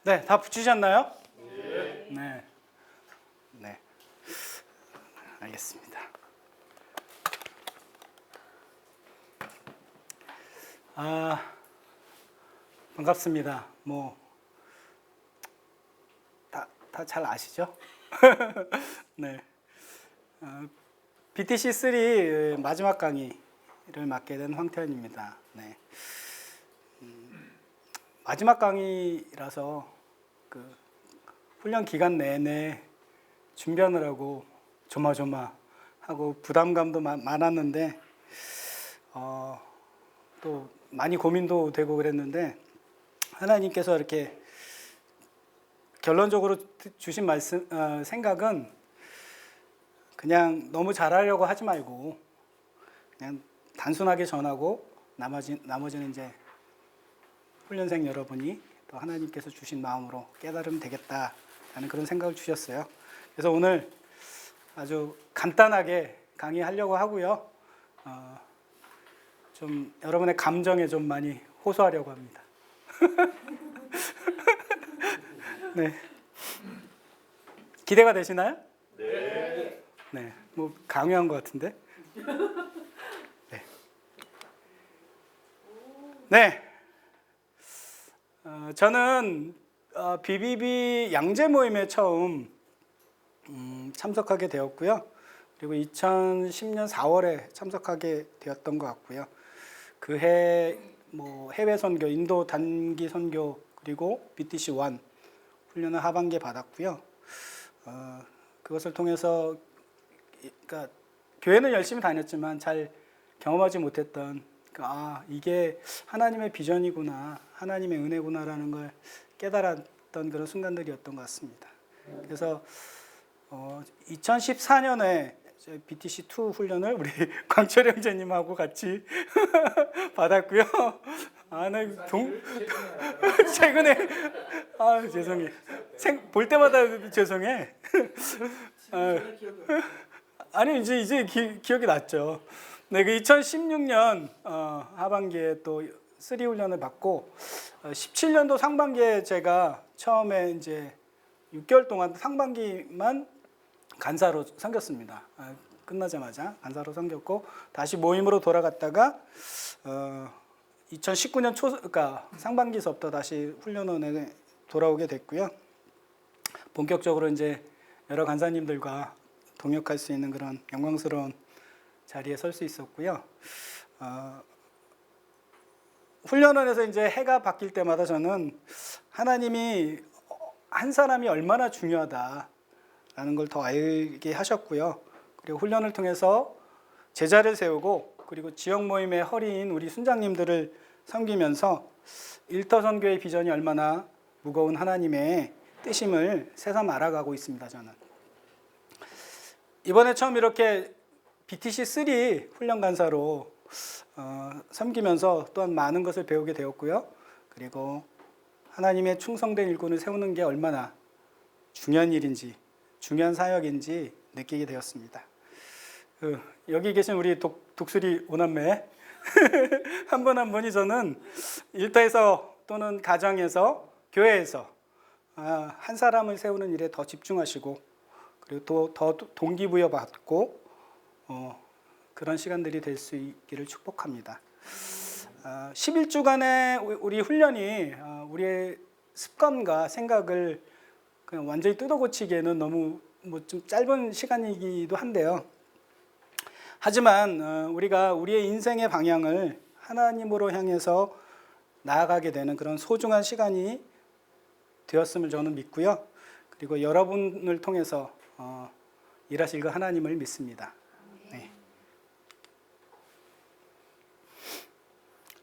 네, 다 붙이셨나요? 네. 네. 알겠습니다. 반갑습니다. 다 잘 아시죠? 네. BTC3 마지막 강의를 맡게 된 황태현입니다. 네. 마지막 강의라서 훈련 기간 내내 준비하느라고 조마조마하고 부담감도 많았는데 또 많이 고민도 되고 그랬는데 하나님께서 이렇게 결론적으로 주신 생각은 그냥 너무 잘하려고 하지 말고 그냥 단순하게 전하고 나머지는 이제 훈련생 여러분이 또 하나님께서 주신 마음으로 깨달으면 되겠다라는 그런 생각을 주셨어요. 그래서 오늘 아주 간단하게 강의하려고 하고요. 좀 여러분의 감정에 좀 많이 호소하려고 합니다. 네. 기대가 되시나요? 네. 네. 강요한 것 같은데. 네. 네. 저는 BBB 양재 모임에 처음 참석하게 되었고요. 그리고 2010년 4월에 참석하게 되었던 것 같고요. 그해 해외 선교, 인도 단기 선교 그리고 BTC1 훈련을 하반기에 받았고요. 그것을 통해서 그러니까 교회는 열심히 다녔지만 잘 경험하지 못했던 이게 하나님의 비전이구나, 하나님의 은혜구나라는 걸 깨달았던 그런 순간들이었던 것 같습니다. 그래서 2014년에 BTC2 훈련을 우리 광철 형제님하고 같이 받았고요. 최근에 죄송해. 볼 때마다 죄송해. 아니 이제 기억이 났죠. 네, 2016년 하반기에 또 3 훈련을 받고 17년도 상반기에 제가 처음에 이제 6개월 동안 상반기만 간사로 섬겼습니다. 끝나자마자 간사로 섬겼고 다시 모임으로 돌아갔다가 2019년 그러니까 상반기서부터 다시 훈련원에 돌아오게 됐고요. 본격적으로 이제 여러 간사님들과 동역할 수 있는 그런 영광스러운 자리에 설 수 있었고요. 훈련원에서 이제 해가 바뀔 때마다 저는 하나님이 한 사람이 얼마나 중요하다라는 걸 더 알게 하셨고요. 그리고 훈련을 통해서 제자를 세우고 그리고 지역 모임의 허리인 우리 순장님들을 섬기면서 일터 선교의 비전이 얼마나 무거운 하나님의 뜻임을 새삼 알아가고 있습니다. 저는 이번에 처음 이렇게 BTC3 훈련 간사로 섬기면서 또한 많은 것을 배우게 되었고요. 그리고 하나님의 충성된 일꾼을 세우는 게 얼마나 중요한 일인지, 중요한 사역인지 느끼게 되었습니다. 여기 계신 우리 독수리 오남매 한 분 한 분이 저는 일터에서 또는 가정에서 교회에서 한 사람을 세우는 일에 더 집중하시고 그리고 또 더 동기부여 받고 그런 시간들이 될 수 있기를 축복합니다. 11주간의 우리 훈련이 우리의 습관과 생각을 그냥 완전히 뜯어고치기에는 너무 좀 짧은 시간이기도 한데요. 하지만 우리가 우리의 인생의 방향을 하나님으로 향해서 나아가게 되는 그런 소중한 시간이 되었음을 저는 믿고요. 그리고 여러분을 통해서 일하실 그 하나님을 믿습니다. 네.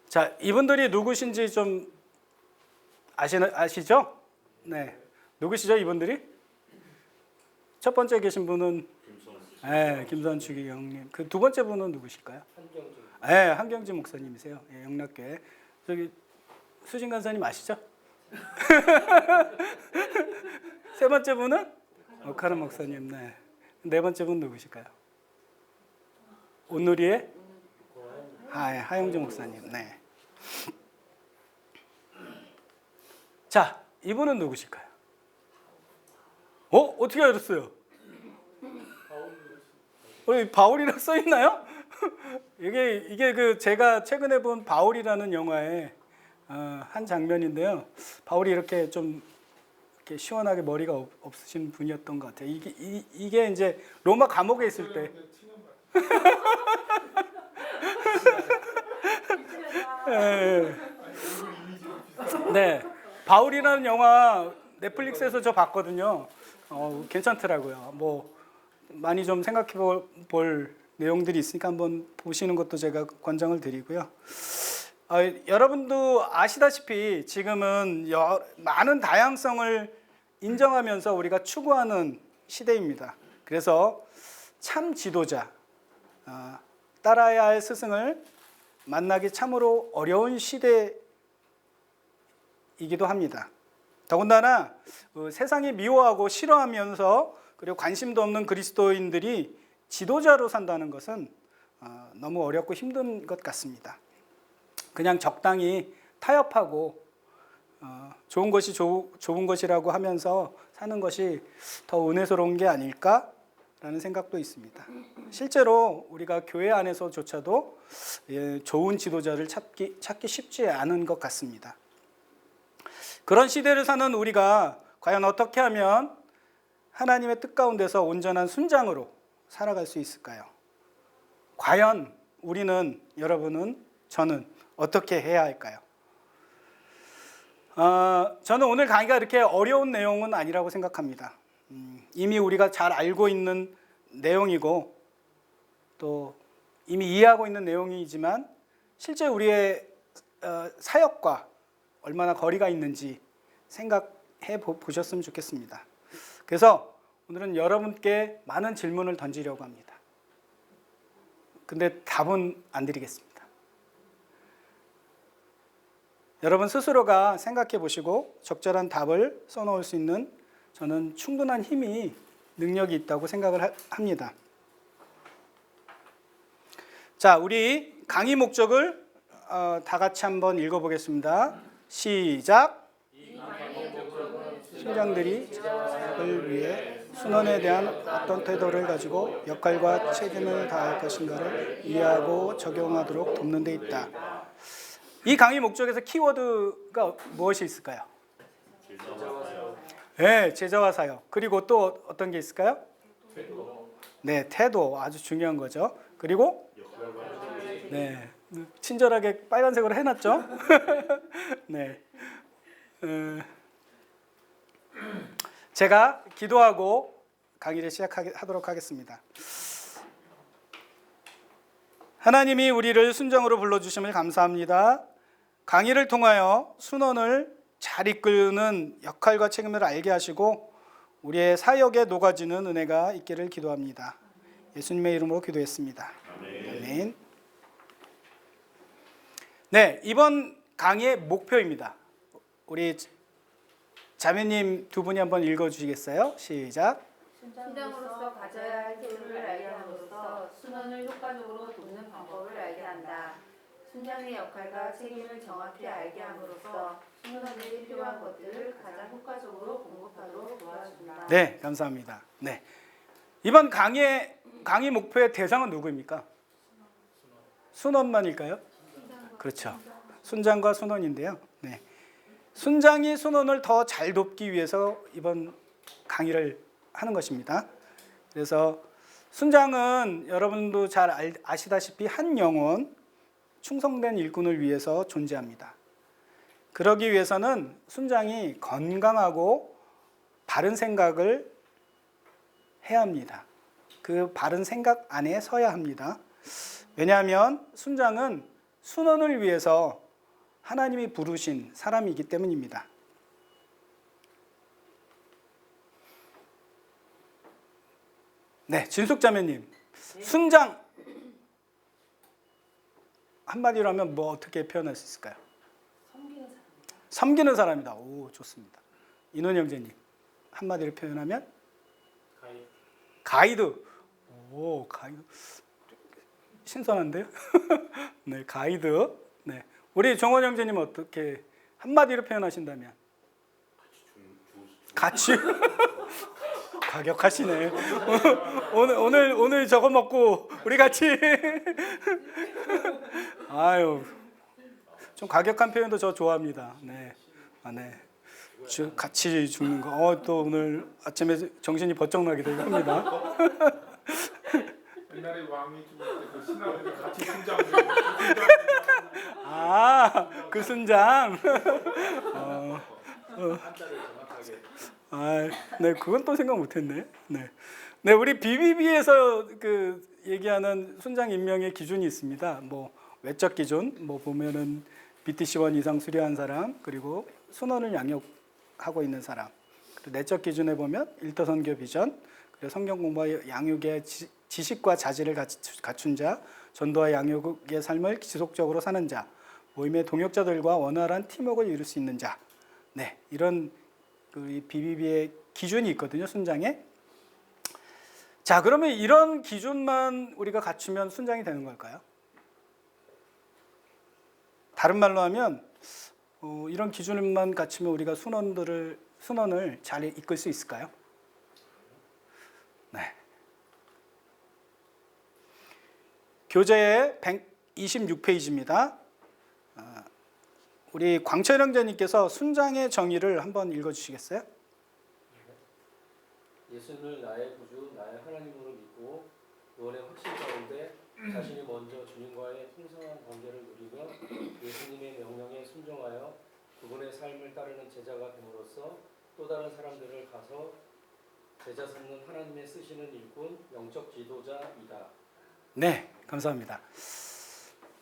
자, 이분들이 누구신지 좀 아시죠? 네. 누구시죠, 이분들이? 첫 번째 계신 분은 김선축이 형님. 그 두 번째 분은 누구실까요? 한경진. 한경진 목사님이세요. 영락교회. 저기 수진 간사님 아시죠? 세 번째 분은 오카르 목사님. 네. 네 번째 분 누구실까요? 온누리의 하영주 목사님. 네. 자, 이분은 누구실까요? 어떻게 알았어요? 바울이라고 써 있나요? 이게 그 제가 최근에 본 바울이라는 영화의 한 장면인데요. 바울이 이렇게 좀 이렇게 시원하게 머리가 없으신 분이었던 것 같아요. 이게 이제 로마 감옥에 있을 때. 네. 네, 바울이라는 영화 넷플릭스에서 저 봤거든요. 괜찮더라고요. 뭐 많이 좀 생각해 볼 내용들이 있으니까 한번 보시는 것도 제가 권장을 드리고요. 여러분도 아시다시피 지금은 많은 다양성을 인정하면서 우리가 추구하는 시대입니다. 그래서 참 지도자, 따라야 할 스승을 만나기 참으로 어려운 시대이기도 합니다. 더군다나 세상이 미워하고 싫어하면서 그리고 관심도 없는 그리스도인들이 지도자로 산다는 것은 너무 어렵고 힘든 것 같습니다. 그냥 적당히 타협하고 좋은 것이 좋은 것이라고 하면서 사는 것이 더 은혜스러운 게 아닐까라는 생각도 있습니다. 실제로 우리가 교회 안에서조차도 좋은 지도자를 찾기 쉽지 않은 것 같습니다. 그런 시대를 사는 우리가 과연 어떻게 하면 하나님의 뜻 가운데서 온전한 순장으로 살아갈 수 있을까요? 과연 우리는, 여러분은, 저는 어떻게 해야 할까요? 저는 오늘 강의가 이렇게 어려운 내용은 아니라고 생각합니다. 이미 우리가 잘 알고 있는 내용이고 또 이미 이해하고 있는 내용이지만 실제 우리의 사역과 얼마나 거리가 있는지 생각해 보셨으면 좋겠습니다. 그래서 오늘은 여러분께 많은 질문을 던지려고 합니다. 근데 답은 안 드리겠습니다. 여러분 스스로가 생각해 보시고 적절한 답을 써놓을 수 있는 저는 충분한 힘이, 능력이 있다고 생각을 합니다. 자, 우리 강의 목적을 다 같이 한번 읽어보겠습니다. 시작. 신장들이 을 위해 순원에 대한 어떤 태도를 가지고 역할과 책임을 다할 것인가를 이해하고 적용하도록 돕는 데 있다. 이 강의 목적에서 키워드가 무엇이 있을까요? 네, 제자와 사역. 그리고 또 어떤 게 있을까요? 네, 태도 아주 중요한 거죠. 그리고 네, 친절하게 빨간색으로 해놨죠. 네, 제가 기도하고 강의를 시작하도록 하겠습니다. 하나님이 우리를 순정으로 불러주심을 감사합니다. 강의를 통하여 순원을 잘 이끄는 역할과 책임을 알게 하시고 우리의 사역에 녹아지는 은혜가 있기를 기도합니다. 예수님의 이름으로 기도했습니다. 아멘. 네, 이번 강의의 목표입니다. 우리 자매님 두 분이 한번 읽어주시겠어요? 시작. 순장으로서 가져야 할 태도를 알게 함으로써 순원을 효과적으로 돕는 방법을 알게 한다. 순장의 역할과 책임을 정확히 알게 함으로써 순원들이 필요한 것들을 가장 효과적으로 공급하도록 도와준다. 네, 감사합니다. 네, 이번 강의 목표의 대상은 누구입니까? 순원만일까요? 그렇죠. 순장과 순원인데요. 네, 순장이 순원을 더 잘 돕기 위해서 이번 강의를 하는 것입니다. 그래서 순장은 여러분도 잘 아시다시피 한 영혼, 충성된 일꾼을 위해서 존재합니다. 그러기 위해서는 순장이 건강하고 바른 생각을 해야 합니다. 그 바른 생각 안에 서야 합니다. 왜냐하면 순장은 순원을 위해서 하나님이 부르신 사람이기 때문입니다. 네, 진숙자매님, 순장 한마디로 하면 뭐 어떻게 표현할 수 있을까요? 섬기는 사람이다. 오, 좋습니다. 인원 형제님, 한마디로 표현하면 가이드. 오, 가이드. 신선한데요? 네, 가이드. 네, 우리 정원 형제님 어떻게 한마디로 표현하신다면? 같이 과격하시네. 오늘 저거 먹고 우리 같이 아유 좀 과격한 표현도 저 좋아합니다. 네, 네. 같이 죽는 거. 또 오늘 아침에 정신이 번쩍 나기도 합니다. 옛날에 왕이 죽을 때 그 신하들이 같이 순장. 그 순장. 네, 그건 또 생각 못했네. 네, 네, 우리 BBB에서 그 얘기하는 순장 임명의 기준이 있습니다. 뭐 외적 기준, 뭐 보면은 BTC1 이상 수료한 사람, 그리고 순원을 양육하고 있는 사람. 그리고 내적 기준에 보면 일터 선교 비전, 그리고 성경 공부와 양육의 지식과 자질을 갖춘 자, 전도와 양육의 삶을 지속적으로 사는 자, 모임의 동역자들과 원활한 팀워크를 이룰 수 있는 자. 네, 이런 그 BBB의 기준이 있거든요, 순장에. 자, 그러면 이런 기준만 우리가 갖추면 순장이 되는 걸까요? 다른 말로 하면 이런 기준만 갖추면 우리가 순원을 잘 이끌 수 있을까요? 네. 교재의 126페이지입니다. 우리 광철 형제님께서 순장의 정의를 한번 읽어주시겠어요? 예수를 나의 구주, 나의 하나님으로 믿고 구원의 확신 가운데 자신이 먼저 주님과의 풍성한 관계를 누리며 예수님의 명령에 순종하여 그분의 삶을 따르는 제자가 됨으로써 또 다른 사람들을 가서 제자 삼는 하나님의 쓰시는 일꾼, 영적 지도자이다. 네, 감사합니다.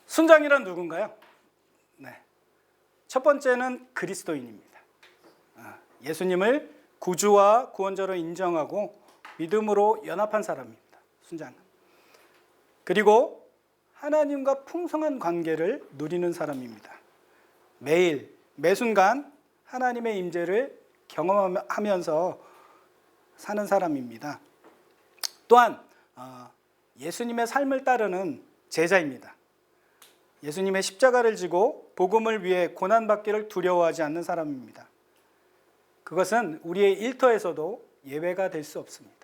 순장이란 누군가요? 네, 첫 번째는 그리스도인입니다. 예수님을 구주와 구원자로 인정하고 믿음으로 연합한 사람입니다. 순장은. 그리고 하나님과 풍성한 관계를 누리는 사람입니다. 매일 매순간 하나님의 임재를 경험하면서 사는 사람입니다. 또한 예수님의 삶을 따르는 제자입니다. 예수님의 십자가를 지고 복음을 위해 고난받기를 두려워하지 않는 사람입니다. 그것은 우리의 일터에서도 예외가 될 수 없습니다.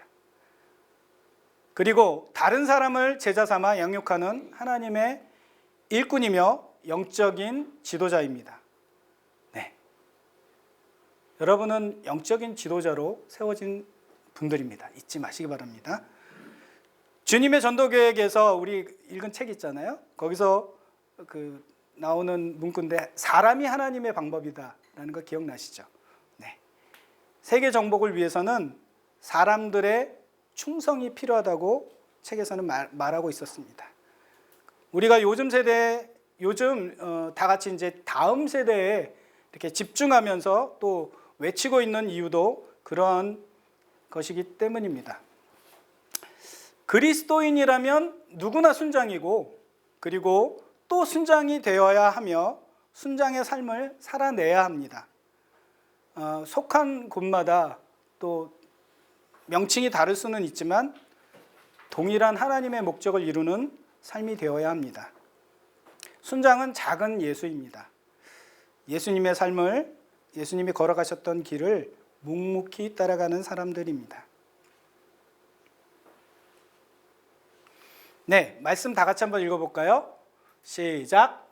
그리고 다른 사람을 제자 삼아 양육하는 하나님의 일꾼이며 영적인 지도자입니다. 네. 여러분은 영적인 지도자로 세워진 분들입니다. 잊지 마시기 바랍니다. 주님의 전도계획에서 우리 읽은 책 있잖아요. 거기서 그 나오는 문구인데 사람이 하나님의 방법이다라는 거 기억나시죠? 네. 세계 정복을 위해서는 사람들의 충성이 필요하다고 책에서는 말하고 있었습니다. 우리가 요즘 다 같이 이제 다음 세대에 이렇게 집중하면서 또 외치고 있는 이유도 그러한 것이기 때문입니다. 그리스도인이라면 누구나 순장이고 그리고 또 순장이 되어야 하며 순장의 삶을 살아내야 합니다. 속한 곳마다 또 명칭이 다를 수는 있지만 동일한 하나님의 목적을 이루는 삶이 되어야 합니다. 순장은 작은 예수입니다. 예수님의 삶을, 예수님이 걸어가셨던 길을 묵묵히 따라가는 사람들입니다. 네, 말씀 다 같이 한번 읽어볼까요? 시작.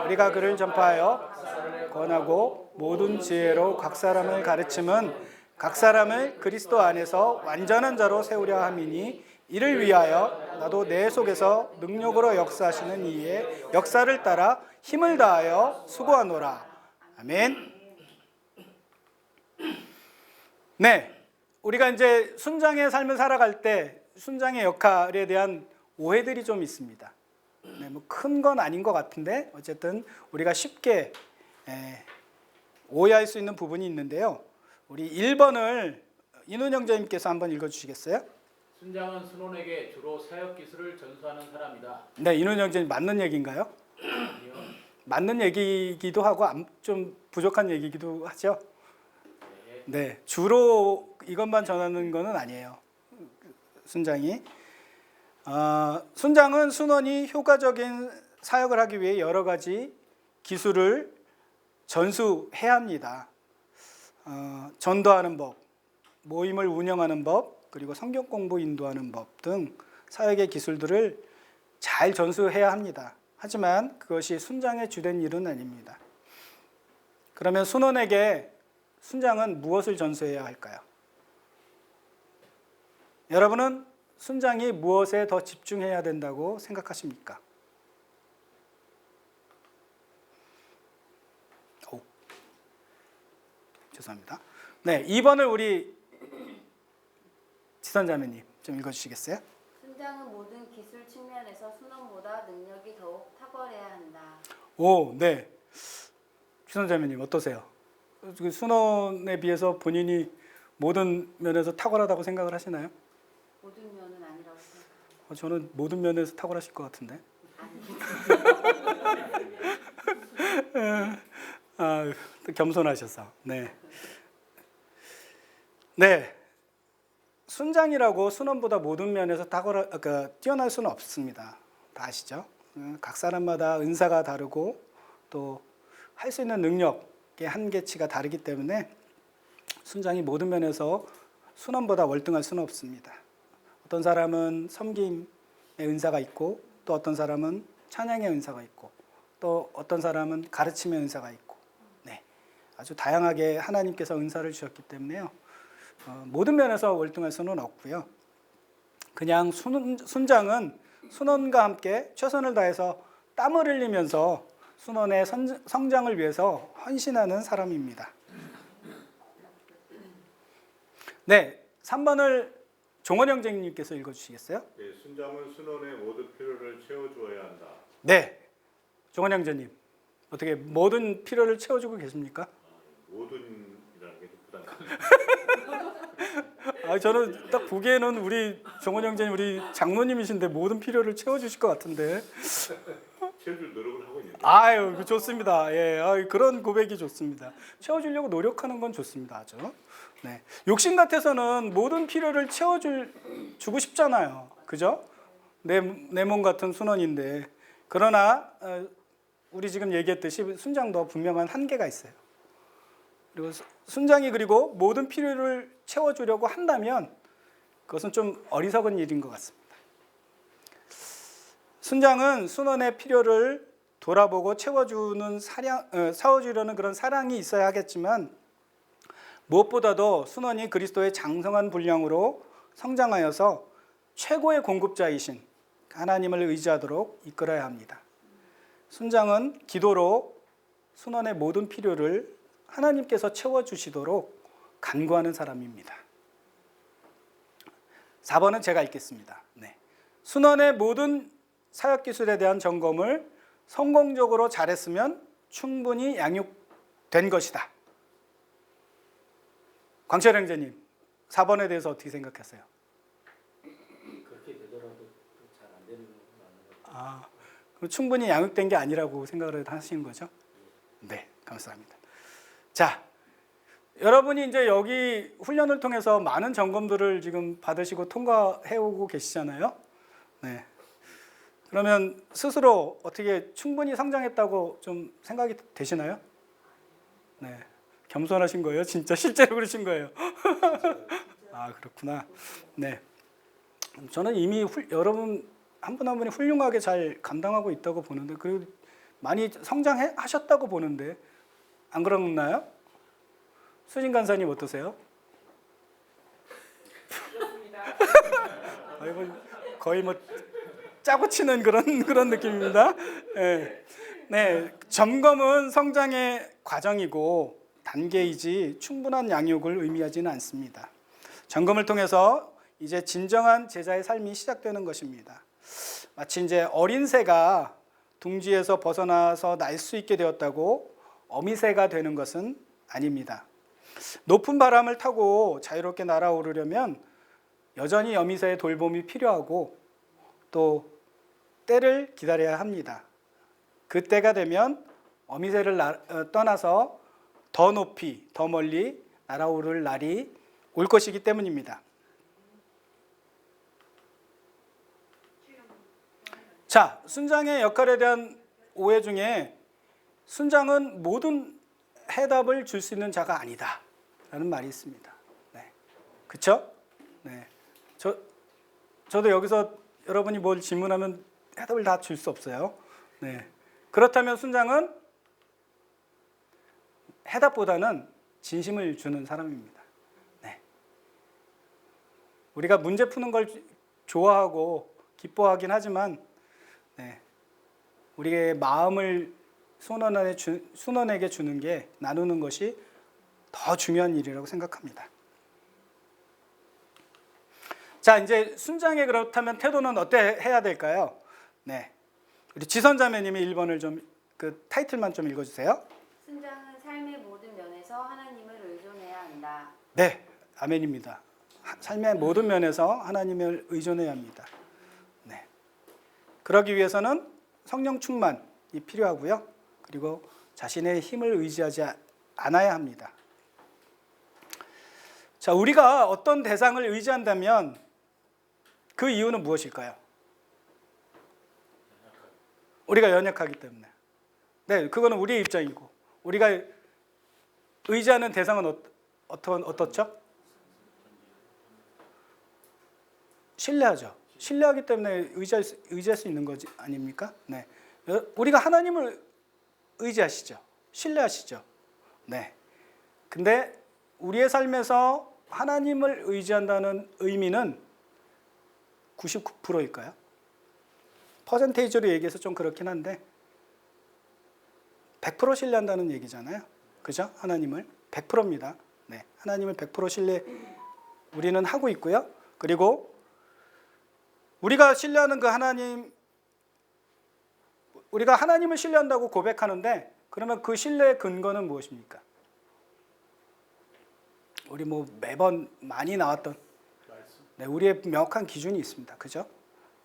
우리가 그를 전파하여 권하고 모든 지혜로 각 사람을 가르침은 각 사람을 그리스도 안에서 완전한 자로 세우려 함이니 이를 위하여 나도 내 속에서 능력으로 역사하시는 이의 역사를 따라 힘을 다하여 수고하노라. 아멘. 네, 우리가 이제 순장의 삶을 살아갈 때 순장의 역할에 대한 오해들이 좀 있습니다. 네, 뭐 큰 건 아닌 것 같은데 어쨌든 우리가 쉽게 오해할 수 있는 부분이 있는데요. 우리 1번을 인훈 형제님께서 한번 읽어주시겠어요? 순장은 순원에게 주로 사역 기술을 전수하는 사람이다. 네, 인훈 형제님 맞는 얘기인가요? 아니요. 맞는 얘기이기도 하고 좀 부족한 얘기이기도 하죠. 네, 주로 이것만 전하는 것은 아니에요. 순장이. 순장은 순원이 효과적인 사역을 하기 위해 여러 가지 기술을 전수해야 합니다. 전도하는 법, 모임을 운영하는 법, 그리고 성경 공부 인도하는 법 등 사역의 기술들을 잘 전수해야 합니다. 하지만 그것이 순장의 주된 일은 아닙니다. 그러면 순원에게 순장은 무엇을 전수해야 할까요? 여러분은 순장이 무엇에 더 집중해야 된다고 생각하십니까? 죄송합니다. 네, 2번을 우리 지선자매님 좀 읽어주시겠어요? 순장은 모든 기술 측면에서 순원보다 능력이 더욱 탁월해야 한다. 오, 네. 지선자매님 어떠세요? 그 순원에 비해서 본인이 모든 면에서 탁월하다고 생각을 하시나요? 모든 면은 아니라고 생각합니다. 저는 모든 면에서 탁월하실 것 같은데. 또 겸손하셔서. 네. 네. 순장이라고 순원보다 모든 면에서 뛰어날 수는 없습니다. 다 아시죠? 각 사람마다 은사가 다르고 또 할 수 있는 능력의 한계치가 다르기 때문에 순장이 모든 면에서 순원보다 월등할 수는 없습니다. 어떤 사람은 섬김의 은사가 있고 또 어떤 사람은 찬양의 은사가 있고 또 어떤 사람은 가르침의 은사가 있고 네, 아주 다양하게 하나님께서 은사를 주셨기 때문에요. 모든 면에서 월등할 수는 없고요. 그냥 순장은 순원과 함께 최선을 다해서 땀을 흘리면서 순원의 성장을 위해서 헌신하는 사람입니다. 네, 3번을 종원 형제님께서 읽어주시겠어요? 네, 순장은 순원의 모든 필요를 채워주어야 한다. 네, 종원 형제님 어떻게 모든 필요를 채워주고 계십니까? 모든이라는 게 좀 부담. 저는 딱 보기에는 우리 종원 형제님 우리 장로님이신데 모든 필요를 채워주실 것 같은데. 채워줄 노력을 하고 있는데. 아유, 좋습니다. 예, 그런 고백이 좋습니다. 채워주려고 노력하는 건 좋습니다. 아주. 네, 욕심 같아서는 모든 필요를 채워주고 싶잖아요. 그죠? 내 몸 같은 순원인데. 그러나 우리 지금 얘기했듯이 순장도 분명한 한계가 있어요. 그리고 순장이 그리고 모든 필요를 채워주려고 한다면 그것은 좀 어리석은 일인 것 같습니다. 순장은 순원의 필요를 돌아보고 채워주려는 그런 사랑이 있어야 하겠지만 무엇보다도 순원이 그리스도의 장성한 분량으로 성장하여서 최고의 공급자이신 하나님을 의지하도록 이끌어야 합니다. 순장은 기도로 순원의 모든 필요를 하나님께서 채워주시도록 간구하는 사람입니다. 4번은 제가 읽겠습니다. 네. 순원의 모든 사역기술에 대한 점검을 성공적으로 잘했으면 충분히 양육된 것이다. 광철 형제님, 4번에 대해서 어떻게 생각하세요? 그렇게 되더라도 잘 안 되는 건 맞는 것 같아요. 그럼 충분히 양육된 게 아니라고 생각을 하시는 거죠? 네, 감사합니다. 자, 여러분이 이제 여기 훈련을 통해서 많은 점검들을 지금 받으시고 통과해오고 계시잖아요. 네. 그러면 스스로 어떻게 충분히 성장했다고 좀 생각이 되시나요? 네, 겸손하신 거예요? 진짜 실제로 그러신 거예요? 그렇구나. 네, 저는 이미 여러분 한 분 한 분이 훌륭하게 잘 감당하고 있다고 보는데 그리고 많이 성장하셨다고 보는데 안 그렇나요? 수진 간사님 어떠세요? 거의 뭐 짜고 치는 그런 느낌입니다. 네, 점검은 성장의 과정이고 단계이지 충분한 양육을 의미하지는 않습니다. 점검을 통해서 이제 진정한 제자의 삶이 시작되는 것입니다. 마치 이제 어린 새가 둥지에서 벗어나서 날 수 있게 되었다고 어미새가 되는 것은 아닙니다. 높은 바람을 타고 자유롭게 날아오르려면 여전히 어미새의 돌봄이 필요하고 또 때를 기다려야 합니다. 그 때가 되면 어미새를 떠나서 더 높이, 더 멀리 날아오를 날이 올 것이기 때문입니다. 자, 순장의 역할에 대한 오해 중에 순장은 모든 해답을 줄 수 있는 자가 아니다. 라는 말이 있습니다. 네. 그쵸? 네. 저도 여기서 여러분이 뭘 질문하면 해답을 다 줄 수 없어요. 네. 그렇다면 순장은 해답보다는 진심을 주는 사람입니다. 네. 우리가 문제 푸는 걸 좋아하고 기뻐하긴 하지만 네. 우리의 마음을 순원에게 주는 게 나누는 것이 더 중요한 일이라고 생각합니다. 자, 이제 순장의 그렇다면 태도는 어때 해야 될까요? 네, 우리 지선자매님이 1번을 좀 그 타이틀만 좀 읽어주세요. 순장은 삶의 모든 면에서 하나님을 의존해야 한다. 네, 아멘입니다. 삶의 모든 면에서 하나님을 의존해야 합니다. 네, 그러기 위해서는 성령 충만이 필요하고요. 그리고 자신의 힘을 의지하지 않아야 합니다. 자, 우리가 어떤 대상을 의지한다면 그 이유는 무엇일까요? 우리가 연약하기 때문에. 네, 그거는 우리의 입장이고 우리가 의지하는 대상은 어떻죠? 신뢰하죠. 신뢰하기 때문에 의지할 수 있는 거지 아닙니까? 네, 우리가 하나님을 의지하시죠. 신뢰하시죠. 네. 근데 우리의 삶에서 하나님을 의지한다는 의미는 99%일까요? 퍼센테이지로 얘기해서 좀 그렇긴 한데 100% 신뢰한다는 얘기잖아요. 그죠? 하나님을 100%입니다. 네. 하나님을 100% 신뢰 우리는 하고 있고요. 그리고 우리가 신뢰하는 그 하나님 우리가 하나님을 신뢰한다고 고백하는데 그러면 그 신뢰의 근거는 무엇입니까? 우리 뭐 매번 많이 나왔던 네, 우리의 명확한 기준이 있습니다. 그죠?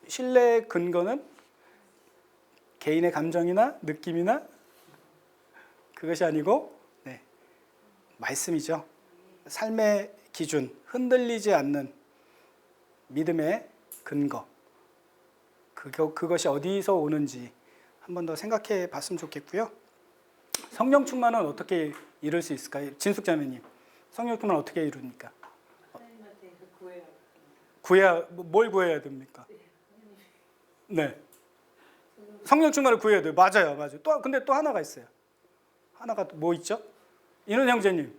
신뢰의 근거는 개인의 감정이나 느낌이나 그것이 아니고 네, 말씀이죠. 삶의 기준, 흔들리지 않는 믿음의 근거. 그것이 어디서 오는지 한 번 더 생각해 봤으면 좋겠고요. 성령 충만은 어떻게 이룰 수 있을까요? 진숙자매님, 성령 충만 어떻게 이룹니까? 하나님한테 구해야 뭘 구해야 됩니까? 네, 성령 충만을 구해야 돼요. 맞아요. 근데 또 하나가 있어요. 하나가 뭐 있죠? 이는 형제님.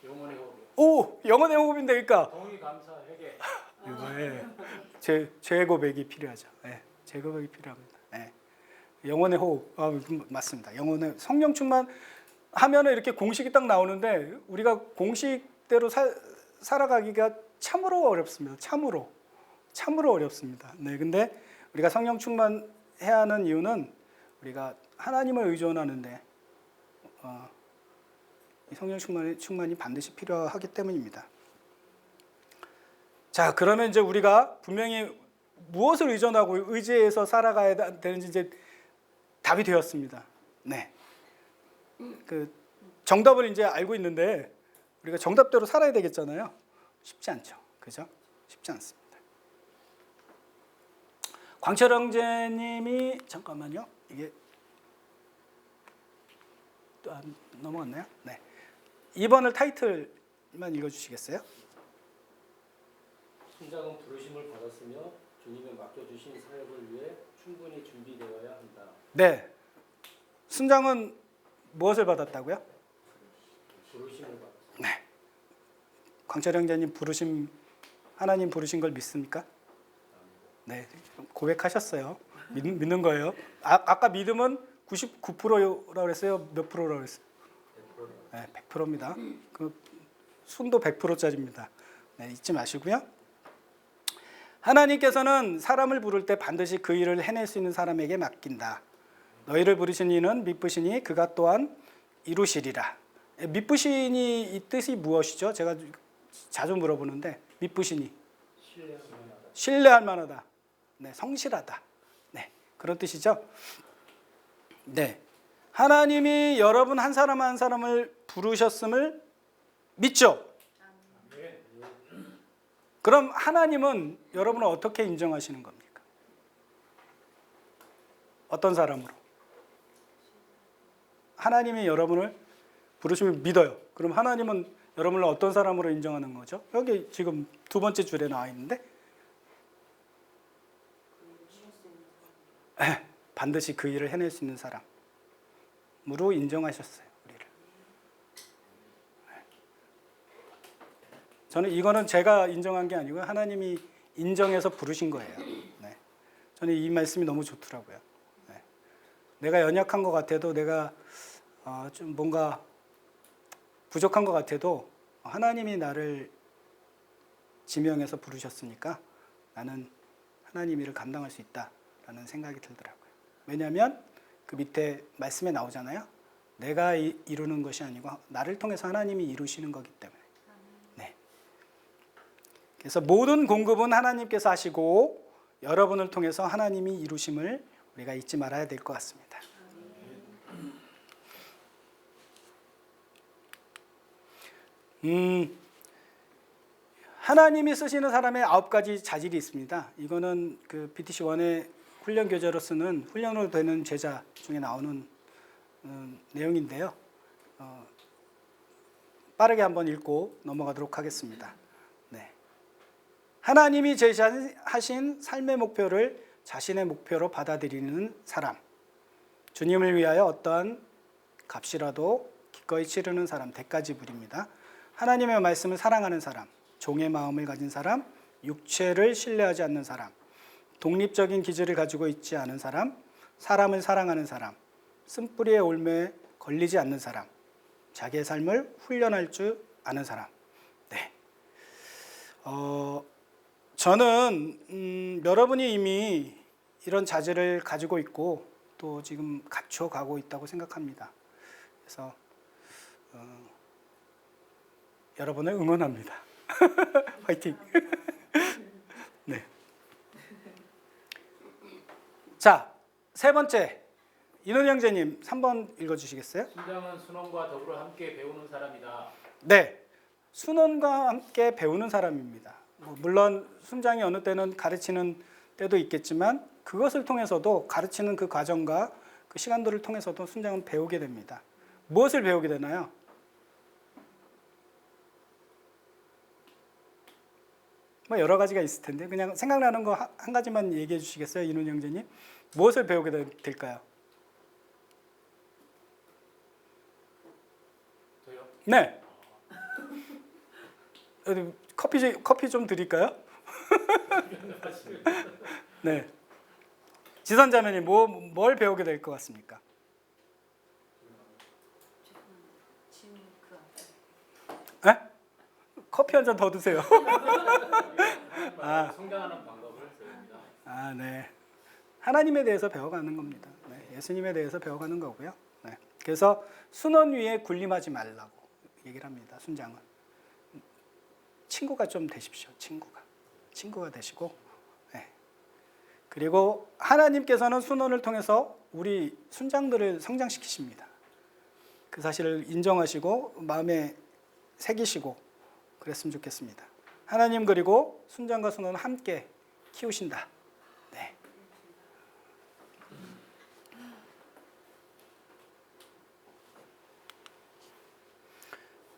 영혼의 호흡이요. 오, 영혼의 호흡인데 그러니까 동의 감사 회개. 네, 제 고백이 필요하죠. 네, 제 고백이 필요합니다. 네. 영혼의 호흡, 맞습니다. 영혼의 성령 충만 하면은 이렇게 공식이 딱 나오는데 우리가 공식대로 살아가기가 참으로 어렵습니다. 참으로 어렵습니다. 네, 근데 우리가 성령 충만해야 하는 이유는 우리가 하나님을 의존하는데 이 성령 충만이 반드시 필요하기 때문입니다. 자, 그러면 이제 우리가 분명히 무엇을 의존하고 의지해서 살아가야 되는지 이제 답이 되었습니다. 네, 그 정답을 이제 알고 있는데 우리가 정답대로 살아야 되겠잖아요. 쉽지 않죠, 그죠? 쉽지 않습니다. 광철 형제님이 잠깐만요. 이게 또 안 넘어갔나요? 네, 2번을 타이틀만 읽어주시겠어요? 순장은 부르심을 받았으며 주님의 맡겨주신 사역을 위해 충분히 준비되어야 한다. 네, 순장은 무엇을 받았다고요? 부르심을 받았습니다. 네, 광철 형제님 하나님 부르신 걸 믿습니까? 네, 고백하셨어요. 믿는 거예요. 아까 믿음은 99%라고 그랬어요. 몇 프로라고 그랬어요? 100%. 네, 100%입니다. 그 순도 100%짜리입니다. 네, 잊지 마시고요. 하나님께서는 사람을 부를 때 반드시 그 일을 해낼 수 있는 사람에게 맡긴다. 너희를 부르신 이는 믿으시니 그가 또한 이루시리라. 믿으시니 이 뜻이 무엇이죠? 제가 자주 물어보는데 믿으시니 신뢰할 만하다. 네, 성실하다. 네, 그런 뜻이죠. 네, 하나님이 여러분 한 사람 한 사람을 부르셨음을 믿죠. 그럼 하나님은 여러분을 어떻게 인정하시는 겁니까? 어떤 사람으로? 하나님이 여러분을 부르심을 믿어요. 그럼 하나님은 여러분을 어떤 사람으로 인정하는 거죠? 여기 지금 두 번째 줄에 나와 있는데 반드시 그 일을 해낼 수 있는 사람으로 인정하셨어요. 우리를. 저는 이거는 제가 인정한 게 아니고요. 하나님이 인정해서 부르신 거예요. 네. 저는 이 말씀이 너무 좋더라고요. 네. 내가 연약한 것 같아도 내가 좀 뭔가 부족한 것 같아도 하나님이 나를 지명해서 부르셨으니까 나는 하나님 일을 감당할 수 있다라는 생각이 들더라고요. 왜냐하면 그 밑에 말씀에 나오잖아요. 내가 이루는 것이 아니고 나를 통해서 하나님이 이루시는 거기 때문에. 네. 그래서 모든 공급은 하나님께서 하시고 여러분을 통해서 하나님이 이루심을 우리가 잊지 말아야 될 것 같습니다. 하나님이 쓰시는 사람의 9가지 자질이 있습니다. 이거는 그 BTC1의 훈련 교재로 쓰는 훈련으로 되는 제자 중에 나오는 내용인데요. 빠르게 한번 읽고 넘어가도록 하겠습니다. 네. 하나님이 제시하신 삶의 목표를 자신의 목표로 받아들이는 사람, 주님을 위하여 어떠한 값이라도 기꺼이 치르는 사람, 대가지불입니다. 하나님의 말씀을 사랑하는 사람, 종의 마음을 가진 사람, 육체를 신뢰하지 않는 사람, 독립적인 기질을 가지고 있지 않은 사람, 사람을 사랑하는 사람, 쓴뿌리의 올매에 걸리지 않는 사람, 자기의 삶을 훈련할 줄 아는 사람. 네. 저는 여러분이 이미 이런 자질을 가지고 있고 또 지금 갖춰가고 있다고 생각합니다. 그래서 여러분을 응원합니다. 화이팅! 네. 자, 세 번째. 인훈 형제님 3번 읽어주시겠어요? 순장은 순원과 더불어 함께 배우는 사람이다. 네. 순원과 함께 배우는 사람입니다. 물론 순장이 어느 때는 가르치는 때도 있겠지만 그것을 통해서도 가르치는 그 과정과 그 시간들을 통해서도 순장은 배우게 됩니다. 무엇을 배우게 되나요? 뭐 여러 가지가 있을 텐데 그냥 생각나는 거 한 가지만 얘기해 주시겠어요, 인훈 형제님? 무엇을 배우게 될까요? 저요? 네. 커피 좀 드릴까요? 네. 지선자매님 뭘 배우게 될 것 같습니까? 네? 커피 한 잔 더 드세요. 성장하는 방법을 배웁니다. 아, 네. 하나님에 대해서 배워가는 겁니다. 네. 예수님에 대해서 배워가는 거고요. 네. 그래서 순원 위에 군림하지 말라고 얘기를 합니다. 순장은 친구가 좀 되십시오. 친구가 되시고, 네. 그리고 하나님께서는 순원을 통해서 우리 순장들을 성장시키십니다. 그 사실을 인정하시고 마음에 새기시고 그랬으면 좋겠습니다. 하나님 그리고 순장과 순원을 함께 키우신다. 네.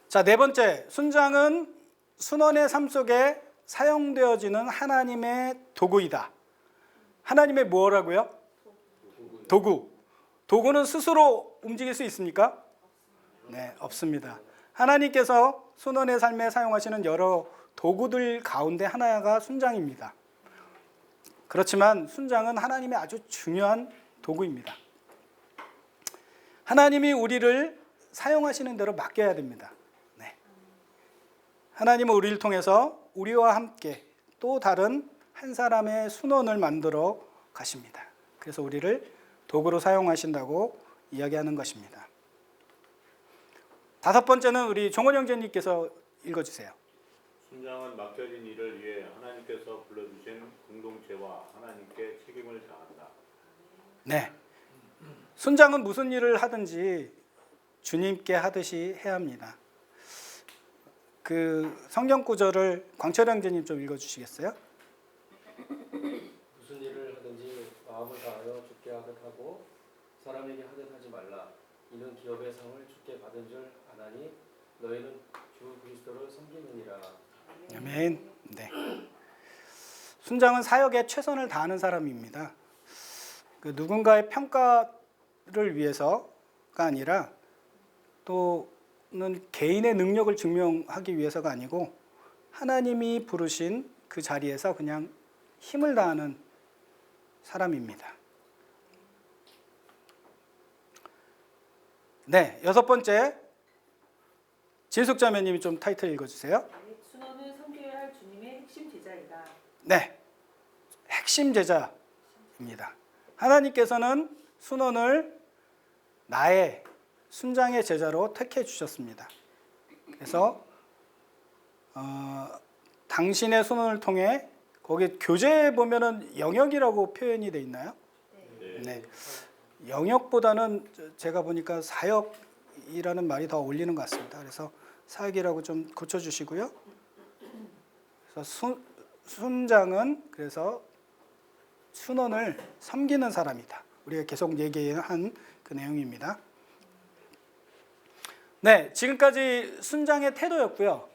자, 네 번째, 순장은 순원의 삶 속에 사용되어지는 하나님의 도구이다. 하나님의 뭐라고요? 도구. 도구는 스스로 움직일 수 있습니까? 네, 없습니다. 하나님께서 순원의 삶에 사용하시는 여러 도구들 가운데 하나가 순장입니다. 그렇지만 순장은 하나님의 아주 중요한 도구입니다. 하나님이 우리를 사용하시는 대로 맡겨야 됩니다. 네. 하나님은 우리를 통해서 우리와 함께 또 다른 한 사람의 순원을 만들어 가십니다. 그래서 우리를 도구로 사용하신다고 이야기하는 것입니다. 다섯 번째는 우리 종원 형제님께서 읽어주세요. 순장은 맡겨진 일을 위해 하나님께서 불러주신 공동체와 하나님께 책임을 다한다. 네. 순장은 무슨 일을 하든지 주님께 하듯이 해야 합니다. 그 성경 구절을 광철 형제님 좀 읽어주시겠어요? 무슨 일을 하든지 마음을 다하여 주께 하듯 하고 사람에게 하듯 하지 말라. 이는 기업의 상을 주께 받은 줄 아나니 너희는 주 그리스도를 섬기느니라. 아멘. 네. 순장은 사역에 최선을 다하는 사람입니다. 그 누군가의 평가를 위해서가 아니라 또는 개인의 능력을 증명하기 위해서가 아니고 하나님이 부르신 그 자리에서 그냥 힘을 다하는 사람입니다. 네, 6번째 진숙자매님이 좀 타이틀 읽어주세요. 순원은 섬겨야 할 주님의 핵심 제자이다. 네, 핵심 제자입니다. 하나님께서는 순원을 나의 순장의 제자로 택해 주셨습니다. 그래서 당신의 순원을 통해 거기 교재에 보면은 영역이라고 표현이 돼 있나요? 네. 영역보다는 제가 보니까 사역이라는 말이 더 어울리는 것 같습니다. 그래서 사역이라고 좀 고쳐주시고요. 그래서 순장은 그래서 순원을 섬기는 사람이다. 우리가 계속 얘기한 그 내용입니다. 네, 지금까지 순장의 태도였고요.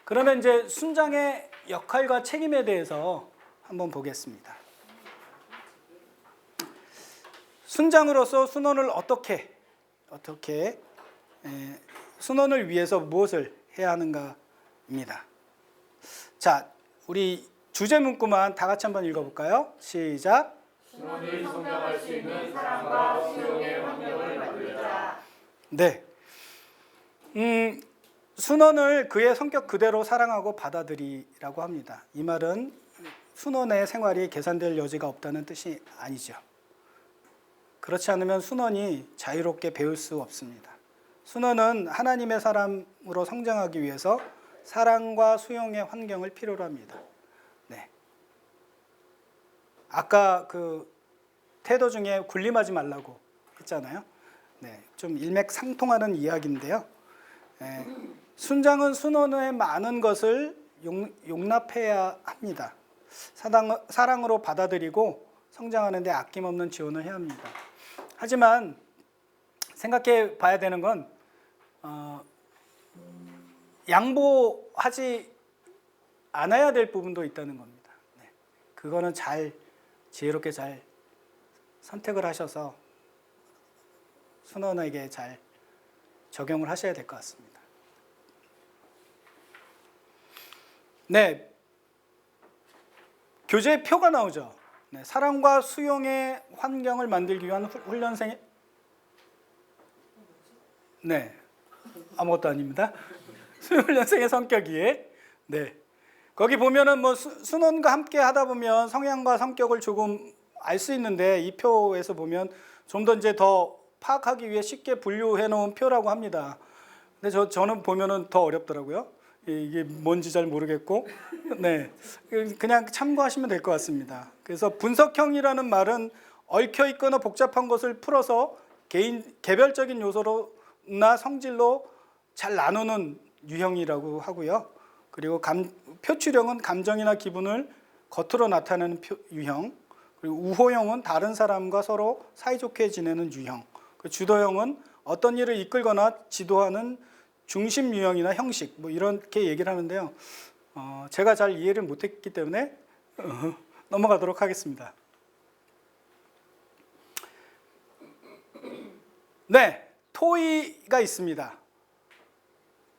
그러면 이제 순장의 역할과 책임에 대해서 한번 보겠습니다. 순장으로서 순원을 어떻게 순원을 위해서 무엇을 해야 하는가입니다. 자, 우리 주제 문구만 다 같이 한번 읽어볼까요? 시작. 순원이 성장할 수 있는 사랑과 수용의 환경을 만들자. 네. 순원을 그의 성격 그대로 사랑하고 받아들이라고 합니다. 이 말은 순원의 생활이 개선될 여지가 없다는 뜻이 아니죠. 그렇지 않으면 순원이 자유롭게 배울 수 없습니다. 순원은 하나님의 사람으로 성장하기 위해서 사랑과 수용의 환경을 필요로 합니다. 네. 아까 그 태도 중에 군림하지 말라고 했잖아요. 네, 좀 일맥상통하는 이야기인데요. 네, 순장은 순원의 많은 것을 용납해야 합니다. 사랑으로 받아들이고 성장하는 데 아낌없는 지원을 해야 합니다. 하지만 생각해 봐야 되는 건 양보하지 않아야 될 부분도 있다는 겁니다. 네, 그거는 지혜롭게 잘 선택을 하셔서 순원에게 잘 적용을 하셔야 될 것 같습니다. 네, 교재에 표가 나오죠. 네, 사랑과 수용의 환경을 만들기 위한 훈련생. 네, 아무것도 아닙니다. 훈련생의 성격이에. 네, 거기 보면은 뭐 순원과 함께 하다 보면 성향과 성격을 조금 알 수 있는데 이 표에서 보면 좀 더 이제 더 파악하기 위해 쉽게 분류해 놓은 표라고 합니다. 근데 저는 보면은 더 어렵더라고요. 이게 뭔지 잘 모르겠고, 네, 그냥 참고하시면 될 것 같습니다. 그래서 분석형이라는 말은 얽혀 있거나 복잡한 것을 풀어서 개별적인 요소로나 성질로 잘 나누는 유형이라고 하고요. 그리고 표출형은 감정이나 기분을 겉으로 나타내는 유형. 그리고 우호형은 다른 사람과 서로 사이좋게 지내는 유형. 주도형은 어떤 일을 이끌거나 지도하는 중심 유형이나 형식, 뭐 이렇게 얘기를 하는데요. 제가 잘 이해를 못했기 때문에 넘어가도록 하겠습니다. 네, 토의가 있습니다.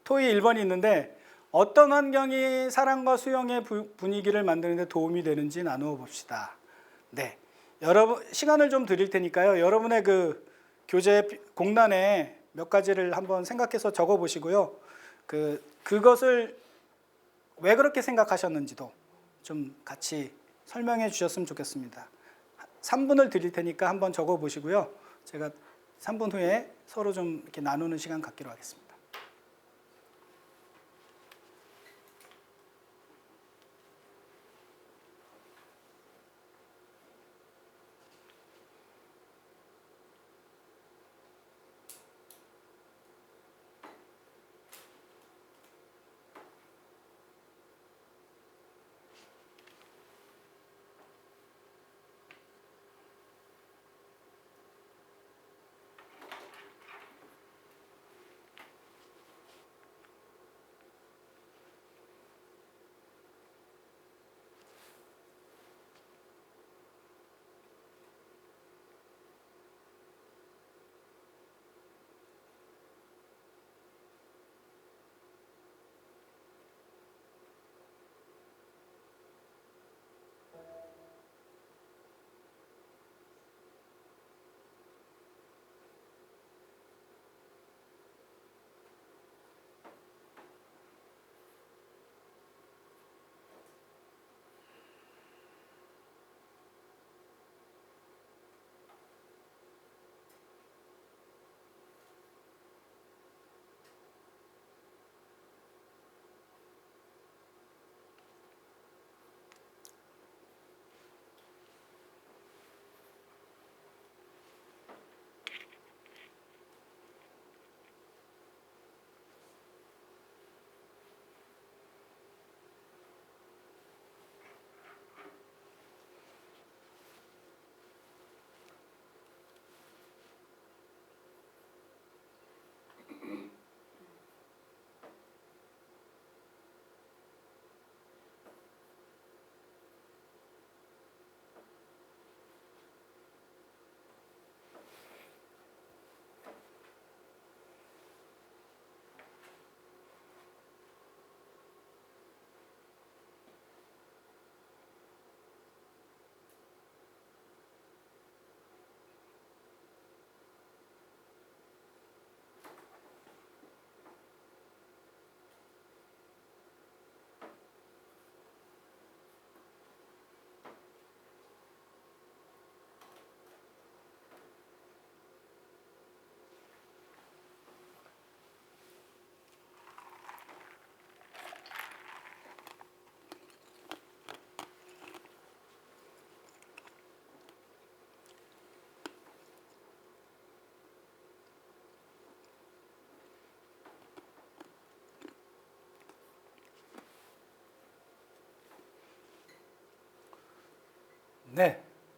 토의 1번이 있는데 어떤 환경이 사랑과 수용의 분위기를 만드는 데 도움이 되는지 나누어 봅시다. 네, 여러분 시간을 좀 드릴 테니까요. 여러분의 그 교재 공란에 몇 가지를 한번 생각해서 적어 보시고요. 그것을 왜 그렇게 생각하셨는지도 좀 같이 설명해 주셨으면 좋겠습니다. 3분을 드릴 테니까 한번 적어 보시고요. 제가 3분 후에 서로 좀 이렇게 나누는 시간 갖기로 하겠습니다.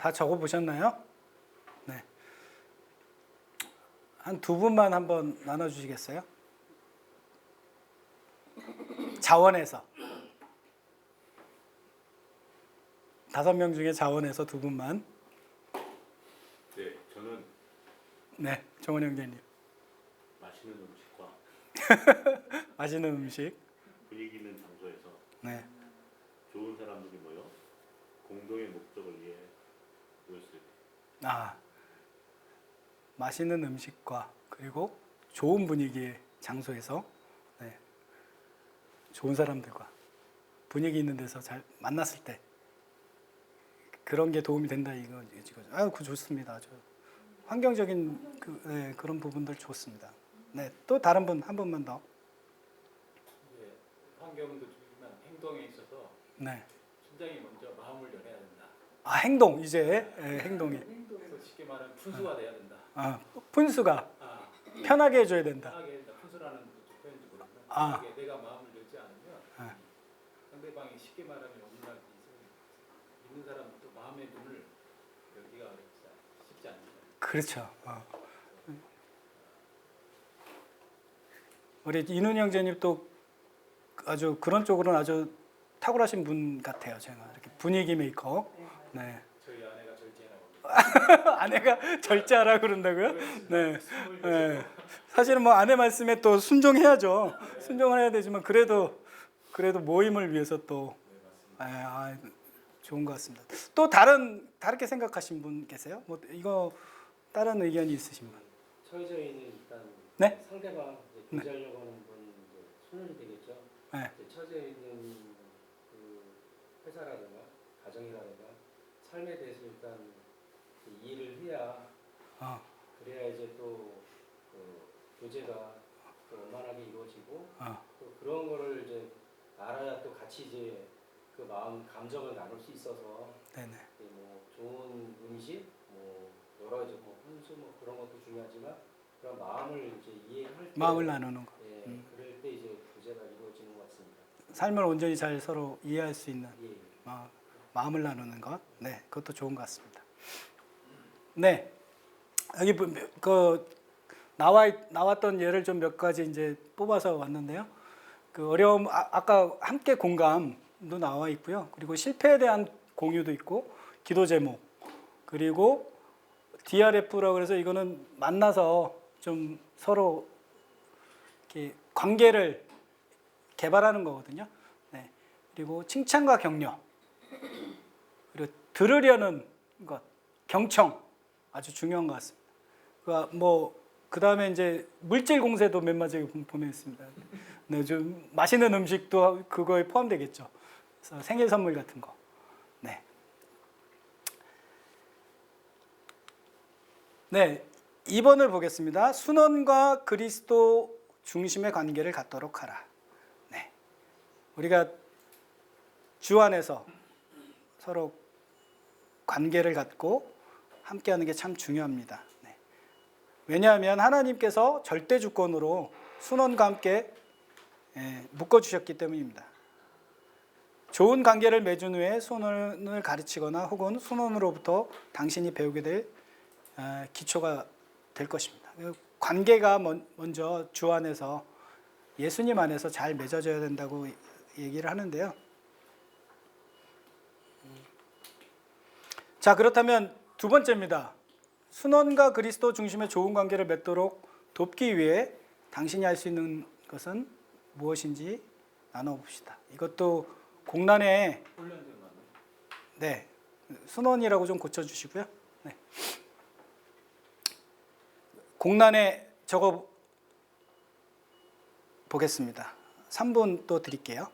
다 적어 보셨나요? 네. 한 두 분만 한번 나눠 주시겠어요? 자원에서 5명 중에 자원에서 두 분만. 네, 저는 네, 정원 형제님. 맛있는 음식과 맛있는 음식. 분위기 있는 장소에서 네. 좋은 사람들이 모여 공동의 목적을 위해 모였을 때 아, 맛있는 음식과 그리고 좋은 분위기의 장소에서 네. 좋은 사람들과 분위기 있는 데서 잘 만났을 때 그런 게 도움이 된다 이거죠. 아, 그 좋습니다. 아주 환경적인 네, 그런 부분들 좋습니다. 네, 또 다른 분 한 분만 더. 이제 환경도 중요하지만 행동에 있어서 네. 심장이 먼저 마음을 열어야 된다. 아, 행동 이제 행동이. 그래서 쉽게 말하면 푼수가 돼야 된다. 아, 푼수가 아, 편하게 해줘야 된다. 편하게 된다. 푼수라는 그 표현인지 모르겠지만 아. 편하게 내가 마음을 열지 않으면 아. 상대방이 쉽게 말하면 오늘날 있는 사람은 또 마음의 문을 열기가 쉽지 않습니다. 그렇죠. 우리 이눈 형제님 또 아주 그런 쪽으로는 아주 탁월하신 분 같아요. 제가 이렇게 분위기 메이커. 네. 저희 아내가 절제하라고. 아내가 절제하라 그런다고요? 네. 네. 사실은 뭐 아내 말씀에 또 순종해야죠. 순종을 해야 되지만 그래도 모임을 위해서 또 좋은 것 같습니다. 또 다르게 생각하신 분 계세요? 뭐 이거 다른 의견이 있으신 분? 처해져 있는 일단 네? 상대방 이제 네. 교제하려고 하는 분 이제 소년이 되겠죠. 네. 이제 처해져 있는 그 회사라든가 가정이라든가 삶에 대해서 일단 이해를 해야 어. 그래야 이제 또 교제가 또 원만하게 이루어지고 또 그런 거를 이제 알아야 또 같이 이제 그 마음 감정을 나눌 수 있어서 네네. 뭐 좋은 음식 뭐 여러 가지 뭐 훈수 뭐 그런 것도 중요하지만 그런 마음을 이제 이해할 때 마음을 나누는 거. 예, 그럴 때 이제 교제가 이루어지는 것 같습니다. 삶을 온전히 잘 서로 이해할 수 있는 예. 마음을 나누는 것. 네, 그것도 좋은 것 같습니다. 네, 여기 나왔던 예를 좀 몇 가지 이제 뽑아서 왔는데요. 그 어려움 아까 함께 공감도 나와 있고요. 그리고 실패에 대한 공유도 있고 기도 제목 그리고 DRF라고 그래서 이거는 만나서 좀 서로 이렇게 관계를 개발하는 거거든요. 네. 그리고 칭찬과 격려 그리고 들으려는 것 경청 아주 중요한 것 같습니다. 그 다음에 이제 물질 공세도 맨 마지막에 보면 있습니다. 네, 좀 맛있는 음식도 그거에 포함되겠죠. 그래서 생일 선물 같은 거. 네. 네, 2번을 보겠습니다. 순원과 그리스도 중심의 관계를 갖도록 하라. 네. 우리가 주 안에서 서로 관계를 갖고 함께하는 게 참 중요합니다. 네. 왜냐하면 하나님께서 절대 주권으로 순원과 함께 묶어주셨기 때문입니다. 좋은 관계를 맺은 후에 순원을 가르치거나 혹은 순원으로부터 당신이 배우게 될 기초가 될 것입니다. 관계가 먼저 주 안에서 예수님 안에서 잘 맺어져야 된다고 얘기를 하는데요. 자, 그렇다면 두 번째입니다. 순원과 그리스도 중심의 좋은 관계를 맺도록 돕기 위해 당신이 할 수 있는 것은 무엇인지 나눠봅시다. 이것도 공란에 네, 순원이라고 좀 고쳐주시고요. 네. 공란에 적어 보겠습니다. 3분 또 드릴게요.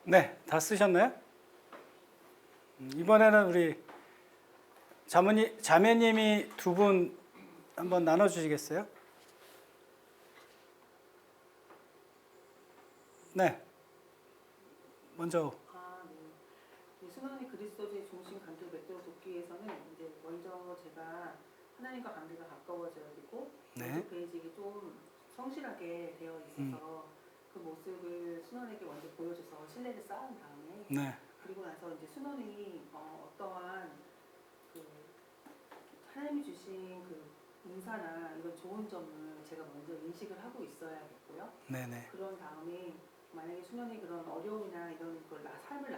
네, 다 쓰셨나요? 이번에는 우리 자매님이 두 분 한번 나눠주시겠어요? 네, 먼저. 네. 순환이 그리스도의 중심 관계를 맺도록 돕기 위해서는 이제 먼저 제가 하나님과 관계가 가까워져야 되고 네. 베이직이 좀 성실하게 되어 있어서 그 모습을 순환에게 먼저 보여줘서 신뢰를 쌓은 다음에 네, 그리고 나서 이제 순원이 어떠한 그 하나님이 주신 그 인사나 이런 좋은 점을 제가 먼저 인식을 하고 있어야겠고요. 네, 네, 그런 다음에 만약에 순원이 그런 어려움이나 이런 걸 삶을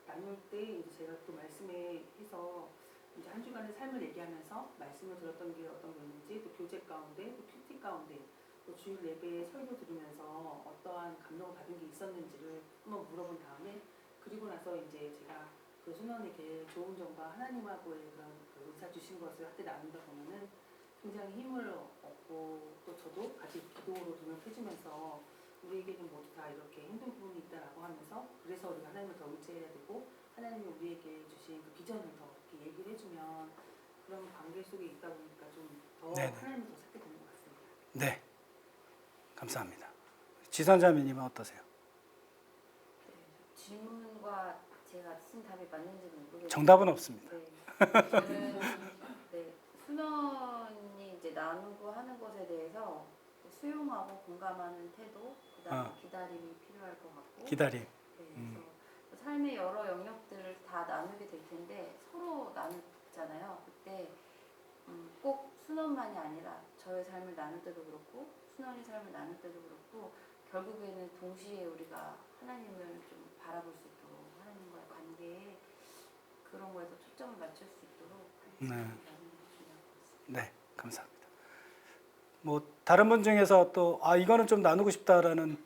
나눌 때 이제 제가 또 말씀에 해서 이제 한 주간의 삶을 얘기하면서 말씀을 들었던 게 어떤 거였는지 또 교제 가운데 또 큐티 가운데 또 주일 예배에 설교 들으면서 어떠한 감동을 받은 게 있었는지를 한번 물어본 다음에 그리고 나서 이제 제가 그 순원에게 좋은 점과 하나님하고의 그런 그 은사 주신 것을 한때 나누다 보면은 굉장히 힘을 얻고 또 저도 같이 기도로 눈을 펴주면서 우리에게는 모두 다 이렇게 힘든 부분이 있다라고 하면서 그래서 우리가 하나님을 더 의지해야 되고 하나님이 우리에게 주신 그 비전을 더 이렇게 얘기를 해주면 그런 관계 속에 있다 보니까 좀 더 네네. 하나님을 더 찾게 되는 것 같습니다. 네, 감사합니다. 지선자매님은 어떠세요? 네, 질문과 제가 쓴 답이 맞는지는 모르겠는데 정답은 없습니다. 네, 저는 네, 순원이 이제 나누고 하는 것에 대해서 수용하고 공감하는 태도, 그다음에 기다림이 필요할 것 같고 기다림. 네, 그래서 삶의 여러 영역들을 다 나누게 될 텐데 서로 나누잖아요. 그때 꼭 순원만이 아니라 저의 삶을 나눌 때도 그렇고 순원의 삶을 나눌 때도 그렇고 결국에는 동시에 우리가 하나님을 좀 바라볼 수 있도록 하나님과의 관계에 그런 거에서 초점을 맞출 수 있도록 네. 나누는 게 중요할 것 같습니다. 네, 감사합니다. 뭐 다른 분 중에서 또 이거는 좀 나누고 싶다라는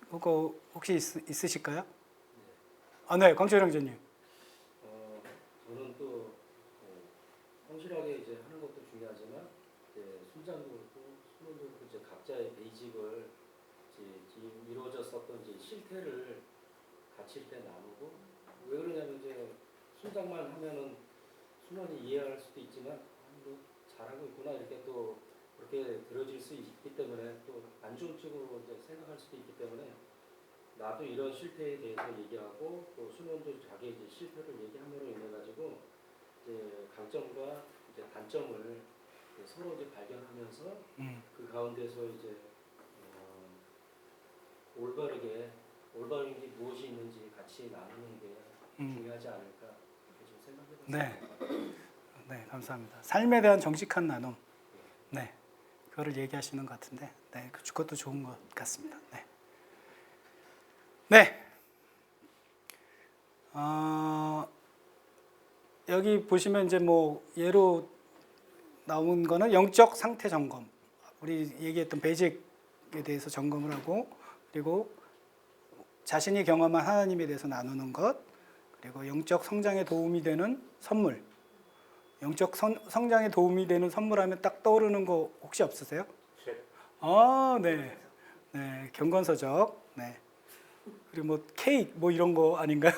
그거 혹시 있으실까요? 네, 광철 형제님. 저는 또 성실하게 이제 하는 것도 중요하지만 이제 순장도 그렇고 수론도 그렇고 이제 각자의 베이직을 이제 이루어졌었던 이제 실태를 갇힐 때 나누고 왜 그러냐면 이제 순장만 하면은 순원이 이해할 수도 있지만 뭐 잘하고 있구나 이렇게 또 그렇게 들어질 수 있기 때문에 또 안 좋은 쪽으로 이제 생각할 수도 있기 때문에 나도 이런 실태에 대해서 얘기하고 또 순원도 자기 이제 실태를 얘기함으로 인해 가지고 이제 강점과 이제 단점을 이제 서로 이제 발견하면서 그 가운데서 이제 올바른 게 무엇이 있는지 같이 나누는 게 중요하지 않을까 이렇게 좀 생각해봤습니다. 네, 감사합니다. 삶에 대한 정직한 나눔. 네, 그거를 얘기하시는 것 같은데, 네, 그것도 좋은 것 같습니다. 네, 네. 여기 보시면 이제 뭐 예로 나온 거는 영적 상태 점검. 우리 얘기했던 베이직에 대해서 점검을 하고, 그리고 자신이 경험한 하나님에 대해서 나누는 것, 그리고 영적 성장에 도움이 되는 선물. 영적 성장에 도움이 되는 선물하면 딱 떠오르는 거 혹시 없으세요? 책. 네, 네, 경건서적, 네. 그리고 뭐 케이크 뭐 이런 거 아닌가요?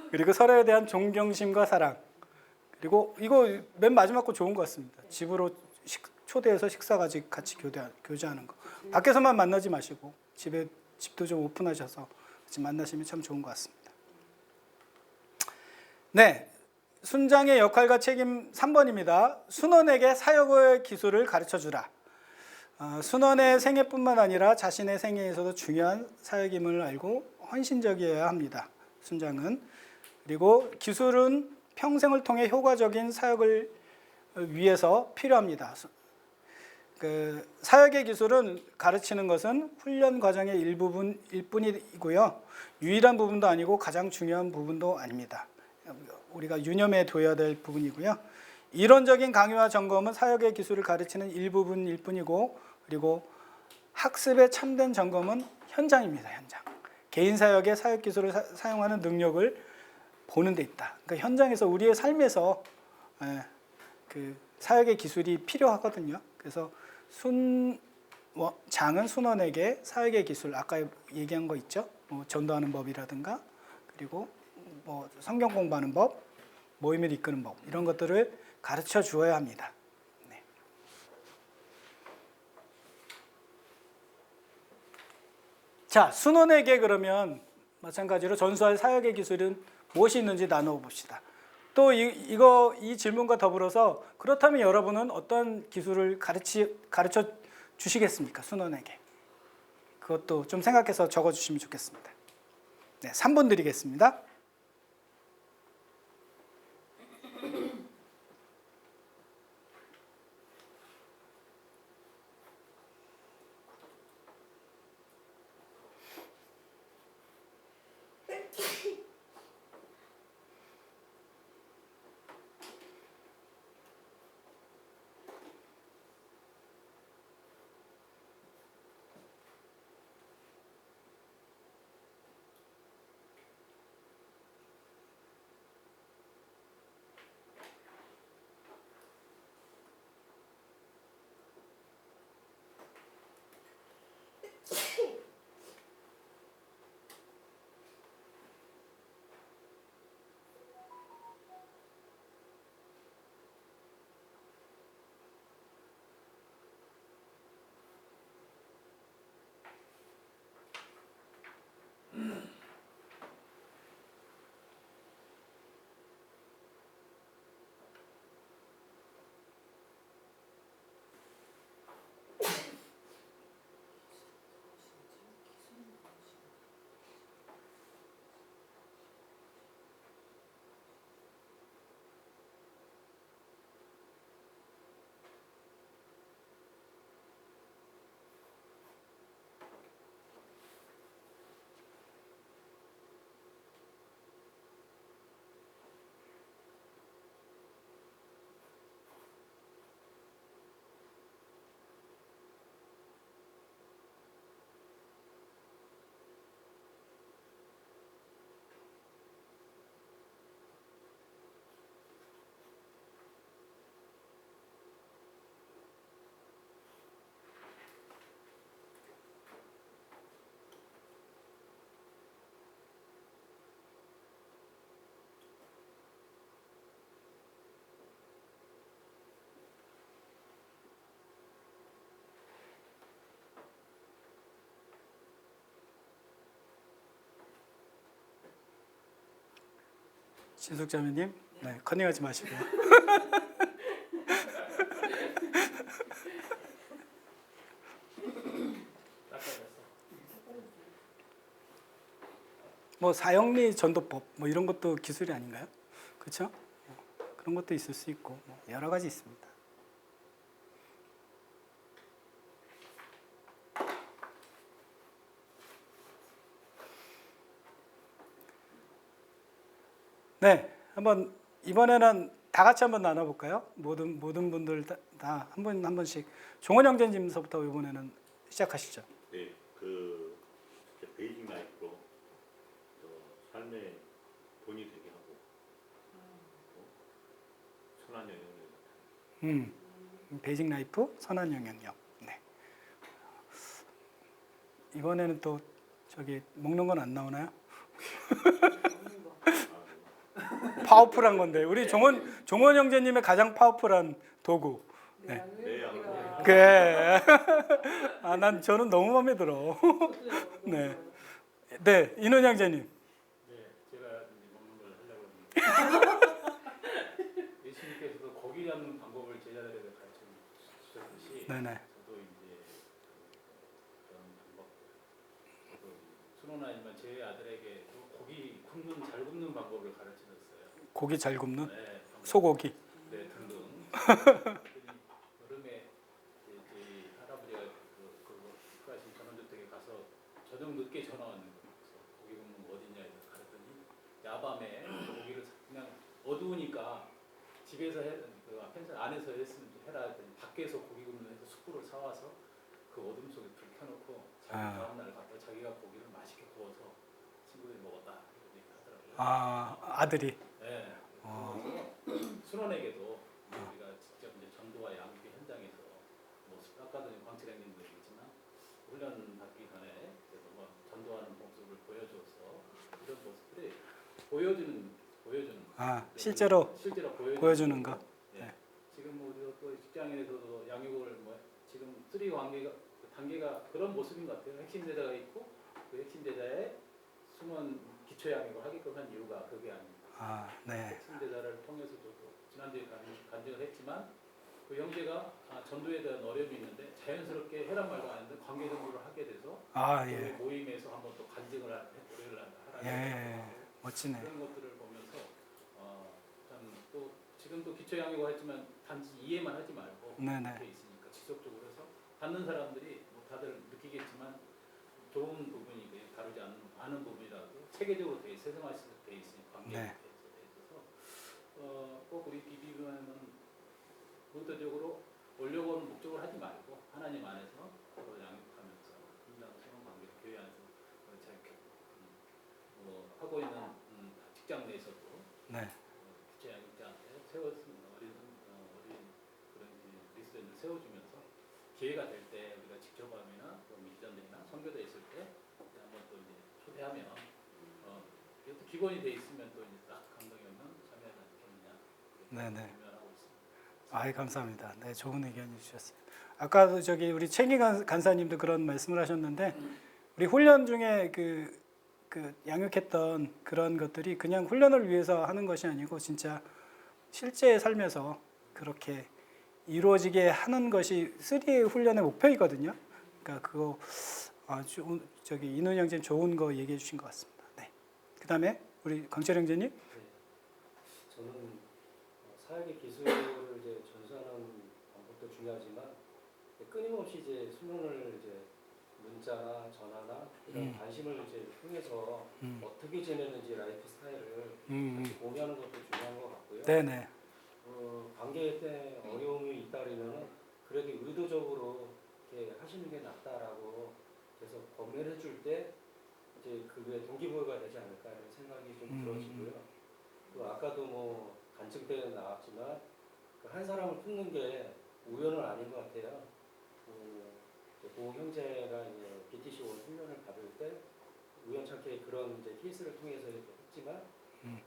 그리고 서로에 대한 존경심과 사랑. 그리고 이거 맨 마지막 거 좋은 것 같습니다. 집으로 초대해서 식사 같이 교제하는 거. 밖에서만 만나지 마시고 집도 좀 오픈하셔서 같이 만나시면 참 좋은 것 같습니다. 네, 순장의 역할과 책임 3번입니다. 순원에게 사역의 기술을 가르쳐주라. 순원의 생애뿐만 아니라 자신의 생애에서도 중요한 사역임을 알고 헌신적이어야 합니다. 순장은. 그리고 기술은 평생을 통해 효과적인 사역을 위해서 필요합니다. 그 사역의 기술은 가르치는 것은 훈련 과정의 일부분일 뿐이고요. 유일한 부분도 아니고 가장 중요한 부분도 아닙니다. 우리가 유념해 둬야 될 부분이고요. 이론적인 강의와 점검은 사역의 기술을 가르치는 일부분일 뿐이고, 그리고 학습의 참된 점검은 현장입니다. 현장. 개인 사역의 사역 기술을 사용하는 능력을 보는 데 있다. 그러니까 현장에서 우리의 삶에서 그 사역의 기술이 필요하거든요. 그래서 장은 순원에게 사역의 기술, 아까 얘기한 거 있죠? 전도하는 법이라든가, 그리고 성경 공부하는 법, 모임을 이끄는 법, 이런 것들을 가르쳐 주어야 합니다. 네. 자, 순원에게 그러면 마찬가지로 전수할 사역의 기술은 무엇이 있는지 나누어 봅시다. 또 이 질문과 더불어서 그렇다면 여러분은 어떤 기술을 가르쳐 주시겠습니까? 순원에게. 그것도 좀 생각해서 적어 주시면 좋겠습니다. 네, 3분 드리겠습니다. 진숙자매님, 네, 컨닝하지 마시고요. 사형리 전도법 이런 것도 기술이 아닌가요? 그렇죠? 그런 것도 있을 수 있고 여러 가지 있습니다. 네, 한번 이번에는 다 같이 한번 나눠볼까요? 모든 분들 다 한 분 한 번씩. 종원 형제님서부터 이번에는 시작하시죠. 네, 진짜 베이직 라이프로 삶에 돈이 되게 하고 선한 영향력. 베이직 라이프 선한 영향력. 네. 이번에는 또 먹는 건 안 나오나요? 파워풀한 건데 우리 종원 형제님의 가장 파워풀한 도구. 네. 그래. 저는 너무 마음에 들어. 네. 네, 인훈 형제님. 네, 제가 이제 먹는 걸 하려고 합니다. 예수님께서도 고기 잡는 방법을 제자들에게 가르쳐 주셨듯이 네네. 저도 이제 그런 방법, 저도 순원 아니면 제 아들에게 고기 잘 굽는 방법을 가르쳐줬어요. 고기 잘 굽는? 네, 소고기. 네, 등등. 여름에 저희 할아버지가 하신 전원주택에 가서 저녁 늦게 전화 왔는 거예요. 그래서 고기 굽는 거 어딨냐 해서 가르쳤더니 야밤에 고기를 그냥 어두우니까 집에서 펜션 안에서 했으면 해라 했더니 밖에서 고기 굽는 해서 숯불을 사와서 그 어둠 속에 불 켜놓고 다음날 갔다 자기가 고기를 맛있게 구워서 친구들이 먹었다 이렇게 얘기하더라고요. 아들이. 네. 순원에게도 우리가 직접 이제 전도와 양육의 현장에서 아까도 광철행님도 얘기했지만 보여주는 아, 실제로 보여주는 거. 예. 네. 지금 뭐 우리가 또 직장에서도 양육을 뭐 지금 3 관계가 단계가 그런 모습인 것 같아요. 핵심 제자가 있고 그 핵심 제자의 숨은 기초 양육을 하게끔 한 이유가 그게 아닙니다. 아, 네. 핵심 제자를 통해서 저도 지난주에 간증을 했지만 그 형제가 전도에 대한 어려움이 있는데 자연스럽게 해란 말도 안 했는데 관계 정도를 하게 돼서 아, 우리 예. 모임에서 한번 또 간증을 하라는 예. 멋지네. 그런 것들을 보면서 참 또 지금도 기초 양육을 했지만 단지 이해만 하지 말고 네네. 이렇게 있으니까 지속적으로 해서 받는 사람들이 뭐 다들 느끼겠지만 좋은 부분이 다루지 않은 부분이라도 체계적으로 세상화돼 있으니 관계에 네. 있어서 꼭 우리 비비면은 의도적으로 올려고 하는 목적을 하지 말고 하나님 안에서 서로 양육하면서 분명 서로 관계 교회 안에서 그렇지 않게 하고 있는 직장 내에서도 네. 기초 양육자한테 세웠으면 어린 그런 리스트를 세워주면서 기회가 될 때 우리가 직접함이나 또 미전들이나 선교대 있을 때 한번 또 이제 초대하면 이것도 기본이 돼 있으면 또 이제 딱 감동이 오면 참여하지 않겠느냐 네네. 고민하고 있습니다. 아이, 감사합니다. 네, 좋은 의견 주셨어요. 아까도 저기 우리 최기 간사님도 그런 말씀을 하셨는데 우리 훈련 중에 그 양육했던 그런 것들이 그냥 훈련을 위해서 하는 것이 아니고 진짜 실제 삶에서 그렇게 이루어지게 하는 것이 3A의 훈련의 목표이거든요. 그러니까 그거 아주 저기 인훈 형제님 좋은 거 얘기해 주신 것 같습니다. 네. 그다음에 우리 강철 형제님. 네. 저는 사역의 기술을 이제 전수하는 방법도 중요하지만 끊임없이 이제 수능을 이제 문자나 전화나 이런 관심을 이제 통해서 어떻게 지내는지 라이프 스타일을 같이 공유하는 것도 중요한 것 같고요. 네네. 관계 때 어려움이 있다면 그래도 의도적으로 이렇게 하시는 게 낫다라고 그래서 권면해 줄 때 이제 그게 동기부여가 되지 않을까 이런 생각이 좀 들어지고요. 또 아까도 뭐 간증 때 나왔지만 한 사람을 품는 게 우연은 아닌 것 같아요. 고 형제가 이제 BTC 원 훈련을 받을 때 우연찮게 그런 이제 케이스를 통해서 했지만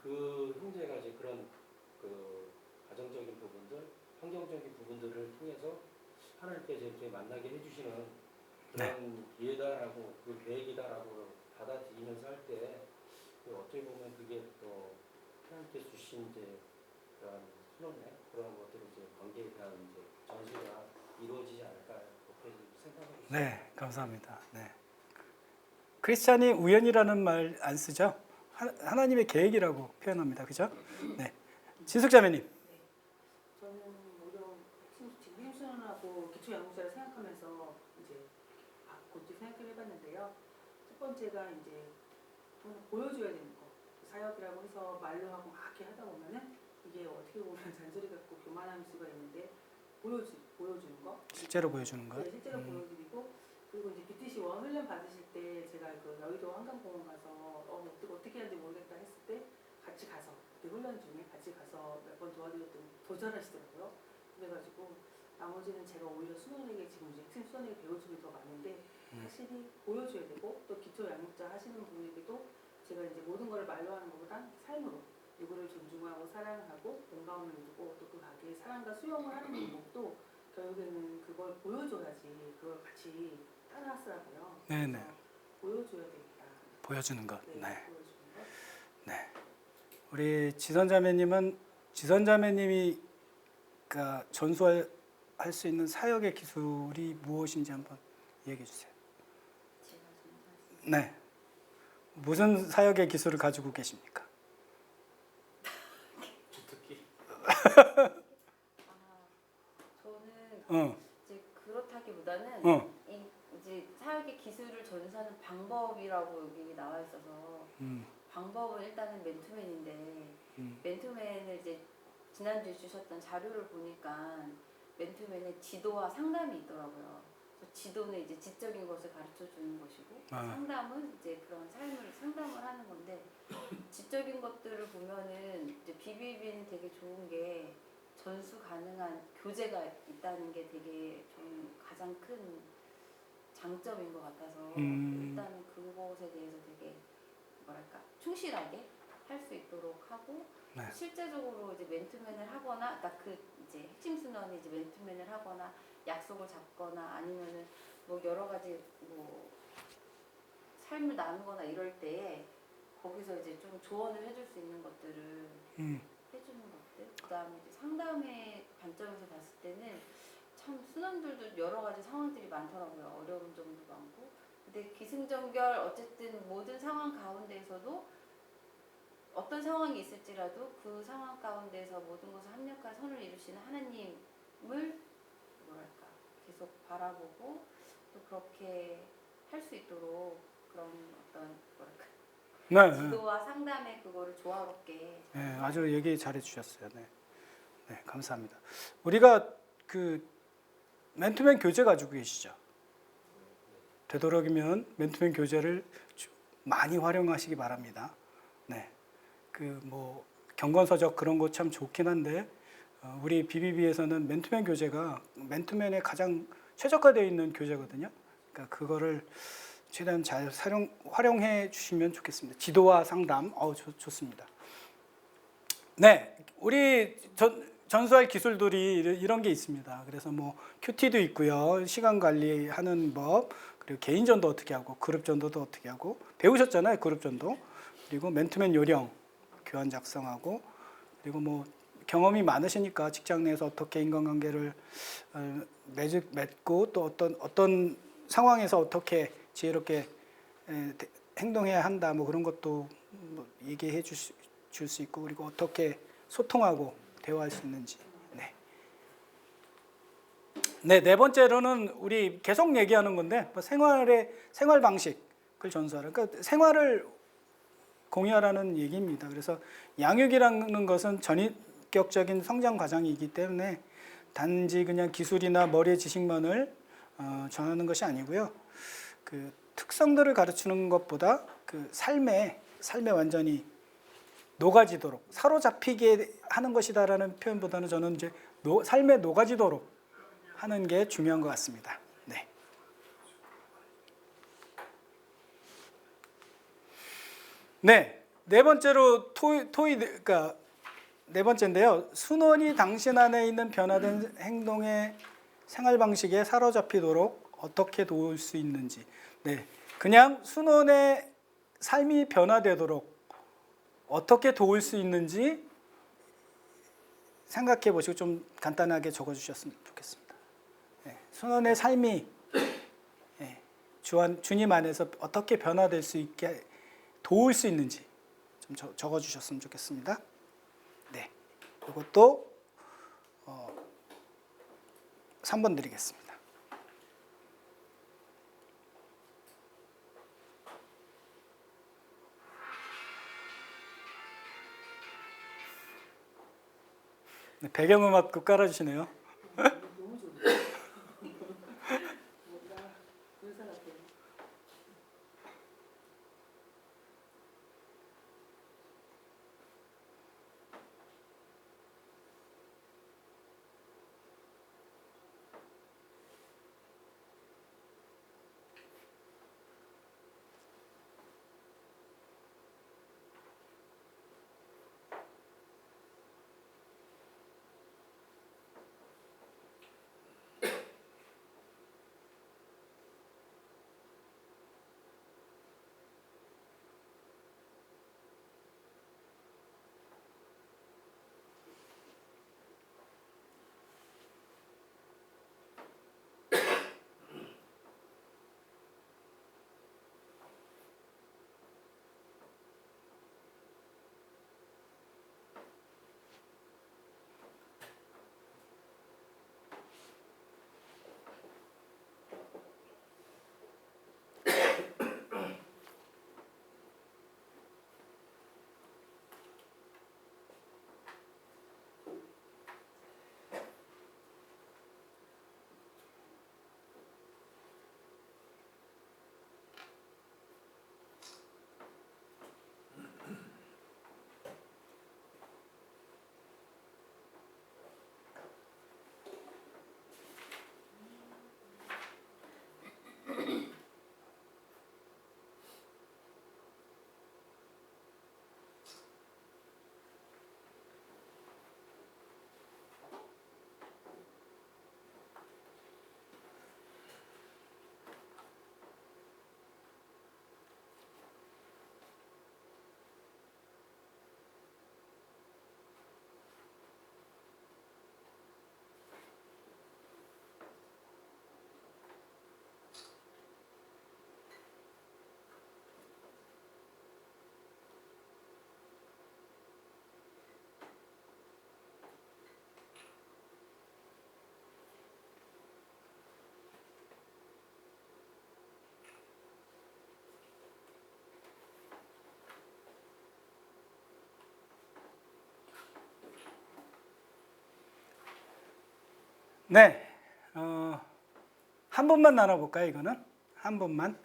그 형제가 이제 그런 그 가정적인 부분들, 환경적인 부분들을 통해서 하나님께서 이렇게 만나게 해주시는 그런 기회다라고 그 계획이다라고 받아들이면서 할 때 어떻게 보면 그게 또 하나님께서 주신 이제 그런 순원의 그런 것들이 이제 관계에 대한 이제 전수가 이루어지지 않을까 그렇게 생각하고 있습니다. 네, 감사합니다. 네. 크리스찬이 우연이라는 말 안 쓰죠? 하나님의 계획이라고 표현합니다. 그죠? 네. 진숙자매님. 저는 오히려 지금 힘순환하고 기초 양육자를 생각하면서 이제 곧좀 생각을 해봤는데요. 첫 번째가 이제 보여줘야 되는 거. 사역이라고 해서 말로 하고 막 이렇게 하다 보면은 이게 어떻게 보면 잔소리 같고 교만할 수가 있는데 보여주는 거. 실제로 보여주는 거. 네, 실제로 보여드리고 그리고 이제 BTC 원 훈련 받으실 때 제가 그 여의도 한강공원 가서 어떻게 하는지 모르겠다 했을 때 같이 가서 그 훈련 중에 같이 가서 몇 번 도와드렸더니 더 잘하시더라고요. 그래가지고 나머지는 제가 오히려 수원에게 지금 이제 팀 수원에게 배워주는 게 더 많은데 확실히 보여줘야 되고 또 기초 양육자 하시는 분에게도 제가 이제 모든 걸 말로 하는 것보다 삶으로 누구를 존중하고 사랑하고 공감을 두고 또 그 가게에 사랑과 수용을 하는 방법도 결국에는 그걸 보여줘야지 그걸 같이 따라하더라고요. 네네. 보여줘야 되겠다. 보여주는 것. 네. 네. 보여주는 것. 네. 우리 지선자매님은 지선자매님이 그러니까 전수할 수 있는 사역의 기술이 무엇인지 한번 얘기해 주세요. 제가 전수할 수 네. 무슨 사역의 기술을 가지고 계십니까? 주특기 저는 이제 그렇다기보다는 이제 사역의 기술을 전수하는 방법이라고 여기 나와 있어서 방법은 일단은 맨투맨인데 맨투맨을 이제 지난주에 주셨던 자료를 보니까 맨투맨의 지도와 상담이 있더라고요. 그래서 지도는 이제 지적인 것을 가르쳐 주는 것이고 상담은 이제 그런 삶을 상담을 하는 건데 지적인 것들을 보면은 이제 비비비는 되게 좋은 게 전수 가능한 교재가 있다는 게 되게 좀 가장 큰 장점인 것 같아서 일단은 그것에 대해서 되게 뭐랄까 충실하게 할 수 있도록 하고 네. 실제적으로 이제 맨투맨을 하거나 그러니까 그 이제 핵심 순원이 이제 맨투맨을 하거나 약속을 잡거나 아니면은 뭐 여러 가지 뭐 삶을 나누거나 이럴 때에 거기서 이제 좀 조언을 해줄 수 있는 것들을 해주는 것들. 그다음에 이제 상담의 관점에서 봤을 때는 참 순원들도 여러 가지 상황들이 많더라고요. 어려운 점도 많고. 근데 기승전결 어쨌든 모든 상황 가운데에서도 어떤 상황이 있을지라도 그 상황 가운데에서 모든 것을 합력한 선을 이루시는 하나님을 뭐랄까 계속 바라보고 또 그렇게 할 수 있도록 그런 어떤 뭐랄까 네, 지도와 상담의 그거를 조화롭게 네, 아주 얘기 잘해 주셨어요. 네. 네, 감사합니다. 우리가 그 맨투맨 교재 가지고 계시죠? 되도록이면 맨투맨 교재를 많이 활용하시기 바랍니다. 네, 그 뭐 경건서적 그런 거 참 좋긴 한데 우리 BBB에서는 맨투맨 교재가 맨투맨에 가장 최적화되어 있는 교재거든요. 그러니까 그거를 최대한 잘 활용해 주시면 좋겠습니다. 지도와 상담, 좋습니다. 네, 우리 전수할 기술들이 이런 게 있습니다. 그래서 뭐 QT도 있고요, 시간 관리하는 법, 그리고 개인 전도 어떻게 하고, 그룹 전도도 어떻게 하고 배우셨잖아요, 그룹 전도. 그리고 맨투맨 요령 교환 작성하고, 그리고 뭐 경험이 많으시니까 직장 내에서 어떻게 인간관계를 맺고 또 어떤 상황에서 어떻게 지혜롭게 행동해야 한다 뭐 그런 것도 뭐 얘기해 줄 수 있고, 그리고 어떻게 소통하고 대화할 수 있는지. 네 번째로는 우리 계속 얘기하는 건데 뭐 생활 방식을 전수하라. 그러니까 생활을 공유하라는 얘기입니다. 그래서 양육이라는 것은 전인격적인 성장 과정이기 때문에 단지 그냥 기술이나 머리의 지식만을 전하는 것이 아니고요. 그 특성들을 가르치는 것보다 그 삶에 완전히 녹아지도록 사로잡히게 하는 것이다라는 표현보다는 저는 이제 삶에 녹아지도록 하는 게 중요한 것 같습니다. 네. 네 번째로 그러니까 네 번째인데요. 순원이 당신 안에 있는 변화된 행동의 생활 방식에 사로잡히도록 어떻게 도울 수 있는지. 네, 그냥 순원의 삶이 변화되도록 어떻게 도울 수 있는지 생각해 보시고 좀 간단하게 적어주셨으면 좋겠습니다. 네, 순원의 삶이 주님 안에서 어떻게 변화될 수 있게 도울 수 있는지 좀 적어주셨으면 좋겠습니다. 네, 이것도 3번 드리겠습니다. 네, 배경음악 깔아주시네요. 너무 좋네. 뭔가 의사 같아요. 네, 한 분만 나눠볼까요? 이거는 한 분만,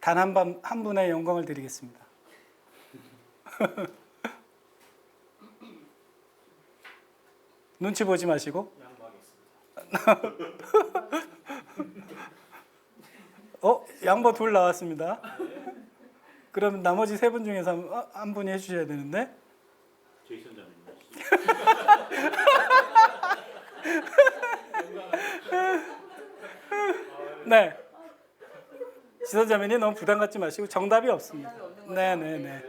단 한 분의 영광을 드리겠습니다. 눈치 보지 마시고. 양보하겠습니다. 양보 둘 나왔습니다. 그럼 나머지 세 분 중에서 한 분이 해주셔야 되는데. 제이슨 자매님. 네. 지선자매님 너무 부담 갖지 마시고 정답이 없습니다. 정답이 없는 거죠? 네네네.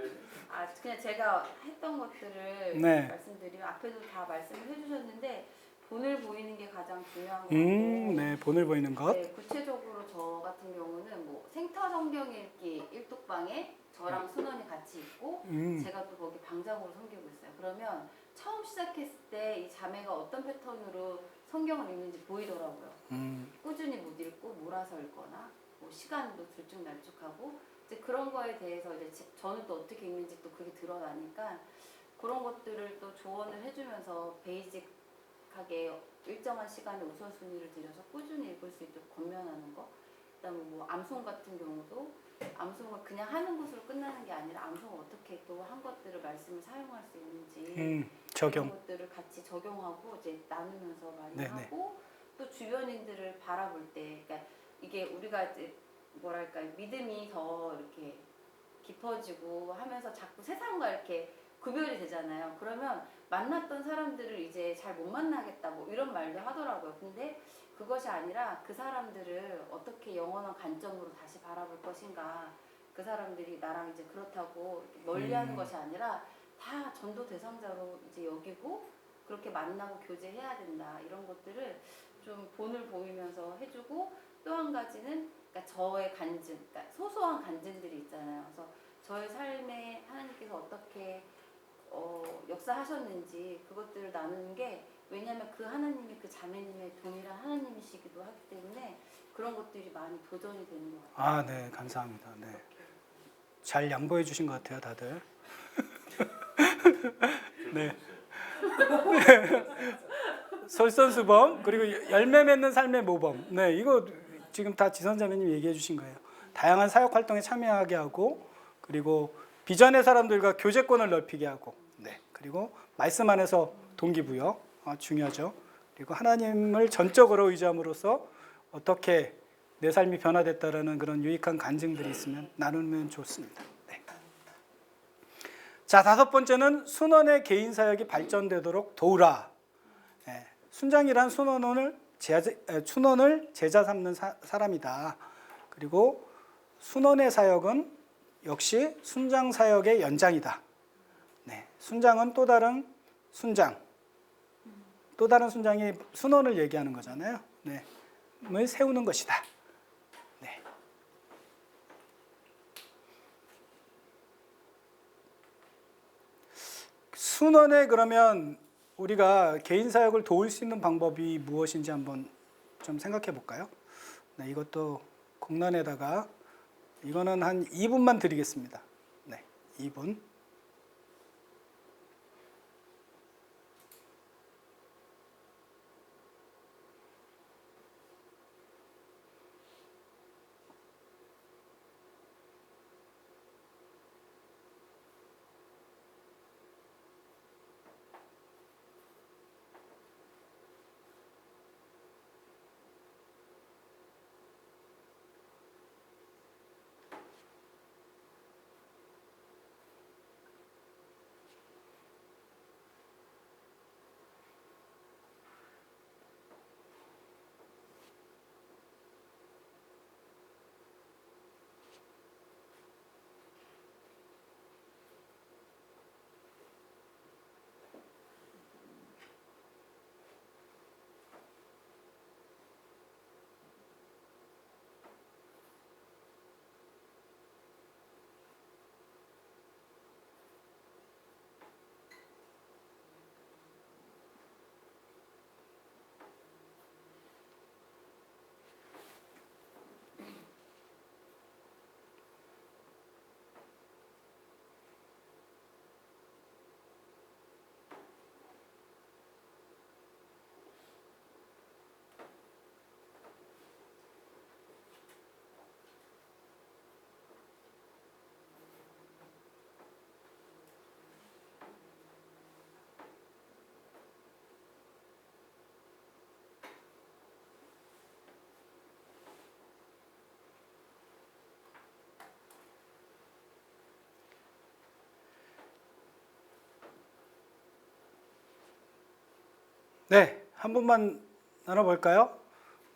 아, 그냥 제가 했던 것들을 네. 말씀드리면 앞에도 다 말씀을 해주셨는데 본을 보이는 게 가장 중요한 거고 네, 본을 보이는 것. 네, 구체적으로 저 같은 경우는 뭐 생터 성경 읽기 일독방에 저랑 순원이 같이 있고 제가 또 거기 방장으로 섬기고 있어요. 그러면 처음 시작했을 때 이 자매가 어떤 패턴으로 성경을 읽는지 보이더라고요. 꾸준히 못 읽고 몰아서 읽거나 뭐 시간도 들쭉날쭉하고 이제 그런 거에 대해서 이제 저는 또 어떻게 읽는지 또 그게 드러나니까 그런 것들을 또 조언을 해주면서 베이직하게 일정한 시간에 우선순위를 들여서 꾸준히 읽을 수 있도록 권면하는 거. 그다음에 뭐 암송 같은 경우도 암송을 그냥 하는 것으로 끝나는 게 아니라 암송을 어떻게 또 한 것들을 말씀을 사용할 수 있는지 적용. 그런 것들을 같이 적용하고 이제 나누면서 많이 네네. 하고 또 주변인들을 바라볼 때 그러니까 이게 우리가 이제 뭐랄까 믿음이 더 이렇게 깊어지고 하면서 자꾸 세상과 이렇게 구별이 되잖아요. 그러면 만났던 사람들을 이제 잘 못 만나겠다 뭐 이런 말도 하더라고요. 근데 그것이 아니라 그 사람들을 어떻게 영원한 관점으로 다시 바라볼 것인가. 그 사람들이 나랑 이제 그렇다고 이렇게 멀리하는 것이 아니라 다 전도 대상자로 이제 여기고 그렇게 만나고 교제해야 된다. 이런 것들을 좀 본을 보이면서 해주고 또 한 가지는 그러니까 저의 간증, 그러니까 소소한 간증들이 있잖아요. 그래서 저의 삶에 하나님께서 어떻게 역사하셨는지 그것들을 나누는 게 왜냐하면 그 하나님이 그 자매님의 동일한 하나님이시기도 하기 때문에 그런 것들이 많이 도전이 되는 것 같아요. 아, 네, 감사합니다. 네, 잘 양보해 주신 것 같아요, 다들. 네. 솔선수범 그리고 열매 맺는 삶의 모범. 네, 이거 지금 다 지선자매님 얘기해 주신 거예요. 다양한 사역 활동에 참여하게 하고 그리고 비전의 사람들과 교제권을 넓히게 하고 네, 그리고 말씀 안에서 동기부여 중요하죠. 그리고 하나님을 전적으로 의지함으로써 어떻게 내 삶이 변화됐다라는 그런 유익한 간증들이 있으면 나누면 좋습니다. 네. 자, 다섯 번째는 순원의 개인 사역이 발전되도록 도우라. 네. 순장이란 순원을 제자 삼는 사람이다. 그리고 순원의 사역은 역시 순장 사역의 연장이다. 네. 순장은 또 다른 순장, 또 다른 순장이 순원을 얘기하는 거잖아요. 네. 을 세우는 것이다. 네. 순원에 그러면 우리가 개인 사역을 도울 수 있는 방법이 무엇인지 한번 좀 생각해 볼까요? 네, 이것도 공란에다가 이거는 한 2분만 드리겠습니다. 네, 2분. 네, 한 분만 나눠볼까요?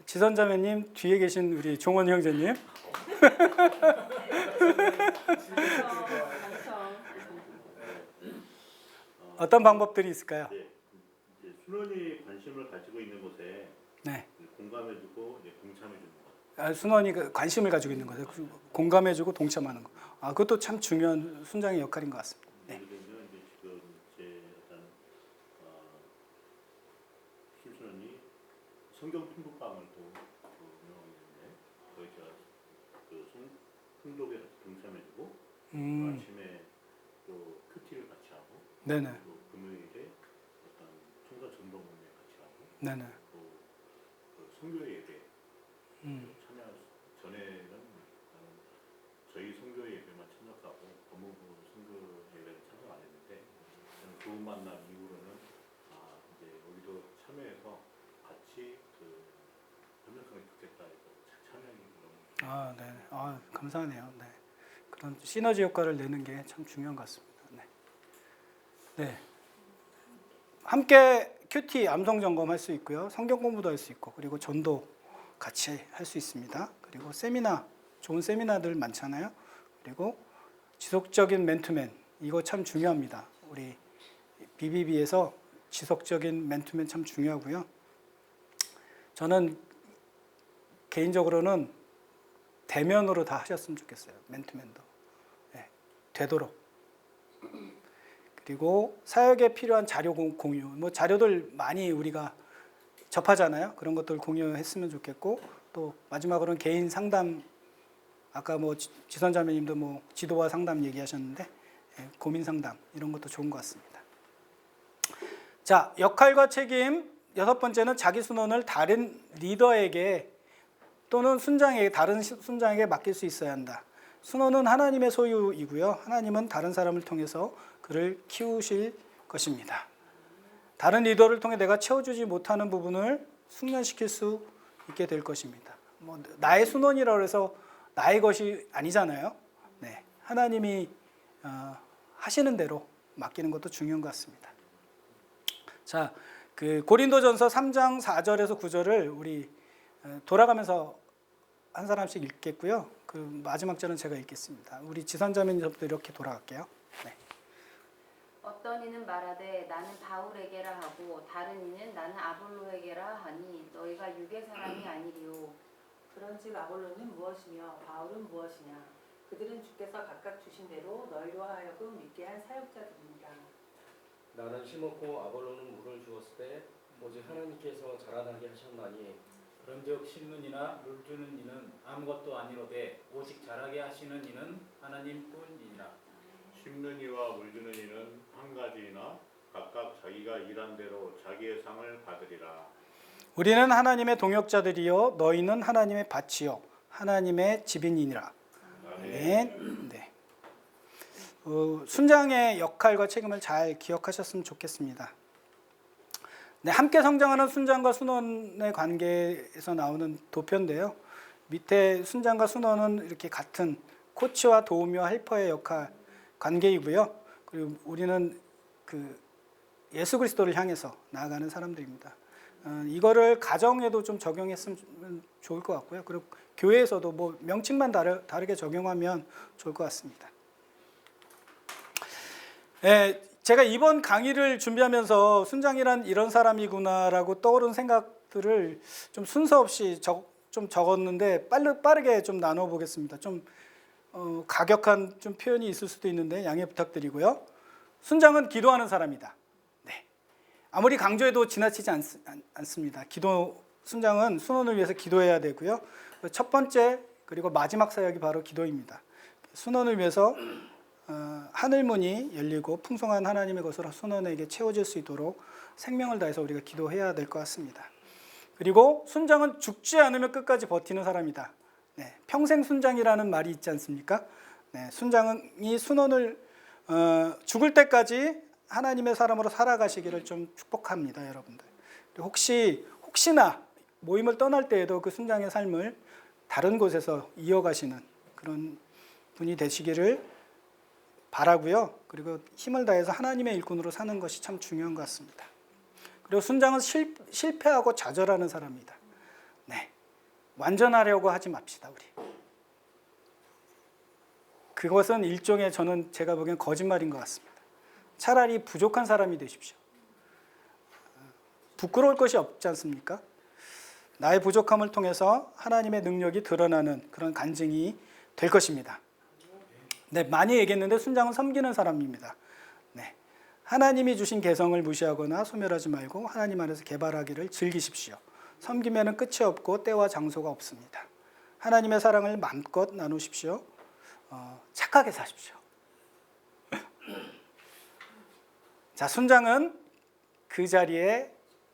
지선자매님, 뒤에 계신 우리 종원 형제님. 어떤 방법들이 있을까요? 네, 이제 순원이 관심을 가지고 있는 곳에 네, 공감해주고 이제 동참해주는 것. 순원이 그 관심을 가지고 있는 거죠. 공감해주고 동참하는 거. 그것도 참 중요한 순장의 역할인 것 같습니다. 네. 예를 들면 이제 지금 제 어떤 심순원이 성경 통독방을 또 운영하고 있는데 거기 제가 그 통독에 동참해주고 아침에 또 큐티를 같이 하고 네네, 또 금요일에 어떤 총사 전도 모임에 같이 하고 네네. 또그 선교 예배 참여 전에는 저희 선교 예배만 참석하고 법무부 선교 예배를 참석 안 했는데 좋은 만남 이후로는 이제 여기도 참여해서 같이 그 협력성을 듣겠다 해서 참여하는 그런. 네. 감사하네요. 네. 그런 시너지 효과를 내는 게 참 중요한 것 같습니다. 네. 네. 함께 큐티 암송 점검 할 수 있고요. 성경 공부도 할 수 있고, 그리고 전도 같이 할 수 있습니다. 그리고 세미나, 좋은 세미나들 많잖아요. 그리고 지속적인 맨투맨, 이거 참 중요합니다. 우리 BBB에서 지속적인 맨투맨 참 중요하고요. 저는 개인적으로는 대면으로 다 하셨으면 좋겠어요. 맨투맨도. 네, 되도록. 그리고 사역에 필요한 자료 공유, 뭐 자료들 많이 우리가 접하잖아요. 그런 것들 공유했으면 좋겠고, 또 마지막으로는 개인 상담, 아까 뭐 지선자매님도 뭐 지도와 상담 얘기하셨는데 고민 상담 이런 것도 좋은 것 같습니다. 자, 역할과 책임. 6번째는 자기 순원을 다른 리더에게 또는 순장에게, 다른 순장에게 맡길 수 있어야 한다. 순원은 하나님의 소유이고요. 하나님은 다른 사람을 통해서 그를 키우실 것입니다. 다른 리더를 통해 내가 채워주지 못하는 부분을 숙련시킬 수 있게 될 것입니다. 뭐 나의 순원이라고 해서 나의 것이 아니잖아요. 네, 하나님이 하시는 대로 맡기는 것도 중요한 것 같습니다. 자, 그 고린도전서 3장 4절에서 9절을 우리 돌아가면서 한 사람씩 읽겠고요. 그 마지막 절은 제가 읽겠습니다. 우리 지선자매님부터 이렇게 돌아갈게요. 네. 어떤 이는 말하되 나는 바울에게라 하고 다른 이는 나는 아볼로에게라 하니 너희가 육의 사람이 아니리요. 그런즉 아볼로는 무엇이며 바울은 무엇이냐? 그들은 주께서 각각 주신 대로 너희로 하여금 믿게 한 사역자들입니다. 나는 심었고 아볼로는 물을 주었을 때 오직 하나님께서 자라나게 하셨나니 그런즉 심는 이나 물 주는 이는 아무것도 아니로되 오직 자라게 하시는 이는 하나님뿐이니라. 심는 이와 물 주는 이는 한 가지이나 각각 자기가 일한 대로 자기의 상을 받으리라. 우리는 하나님의 동역자들이요 너희는 하나님의 밭이요 하나님의 집인이니라. 아멘. 네. 순장의 역할과 책임을 잘 기억하셨으면 좋겠습니다. 네, 함께 성장하는 순장과 순원의 관계에서 나오는 도표인데요. 밑에 순장과 순원은 이렇게 같은 코치와 도우미와 헬퍼의 역할 관계이고요. 그리고 우리는 그 예수 그리스도를 향해서 나아가는 사람들입니다. 이거를 가정에도 좀 적용했으면 좋을 것 같고요. 그리고 교회에서도 뭐 명칭만 다르게 적용하면 좋을 것 같습니다. 네, 제가 이번 강의를 준비하면서 순장이란 이런 사람이구나라고 떠오른 생각들을 좀 순서 없이 좀 적었는데 빠르게 좀 나눠보겠습니다. 좀 가격한 좀 표현이 있을 수도 있는데 양해 부탁드리고요. 순장은 기도하는 사람이다. 네. 아무리 강조해도 지나치지 않습니다. 순장은 순원을 위해서 기도해야 되고요. 첫 번째 그리고 마지막 사역이 바로 기도입니다. 순원을 위해서 하늘문이 열리고 풍성한 하나님의 것으로 순원에게 채워질 수 있도록 생명을 다해서 우리가 기도해야 될 것 같습니다. 그리고 순장은 죽지 않으면 끝까지 버티는 사람이다. 네, 평생 순장이라는 말이 있지 않습니까? 네, 순장이 순원을 죽을 때까지 하나님의 사람으로 살아가시기를 좀 축복합니다, 여러분들. 혹시나 모임을 떠날 때에도 그 순장의 삶을 다른 곳에서 이어가시는 그런 분이 되시기를 바라고요. 그리고 힘을 다해서 하나님의 일꾼으로 사는 것이 참 중요한 것 같습니다. 그리고 순장은 실패하고 좌절하는 사람입니다. 네, 완전하려고 하지 맙시다 우리. 그것은 일종의 저는 제가 보기엔 거짓말인 것 같습니다. 차라리 부족한 사람이 되십시오. 부끄러울 것이 없지 않습니까? 나의 부족함을 통해서 하나님의 능력이 드러나는 그런 간증이 될 것입니다. 네, 많이 얘기했는데 순장은 섬기는 사람입니다. 네, 하나님이 주신 개성을 무시하거나 소멸하지 말고 하나님 안에서 개발하기를 즐기십시오. 섬기면은 끝이 없고 때와 장소가 없습니다. 하나님의 사랑을 마음껏 나누십시오. 착하게 사십시오. 자, 순장은 그 자리에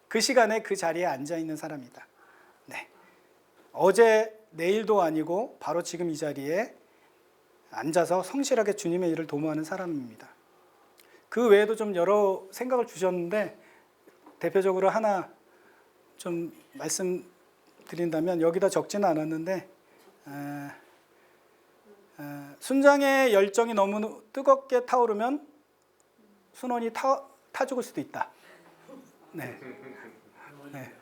그 시간에 그 자리에 앉아 있는 사람이다. 네, 어제 내일도 아니고 바로 지금 이 자리에 앉아서 성실하게 주님의 일을 도모하는 사람입니다. 그 외에도 좀 여러 생각을 주셨는데 대표적으로 하나 좀 말씀드린다면 여기다 적지는 않았는데 순장의 열정이 너무 뜨겁게 타오르면 순원이 타 죽을 수도 있다. 네. 네.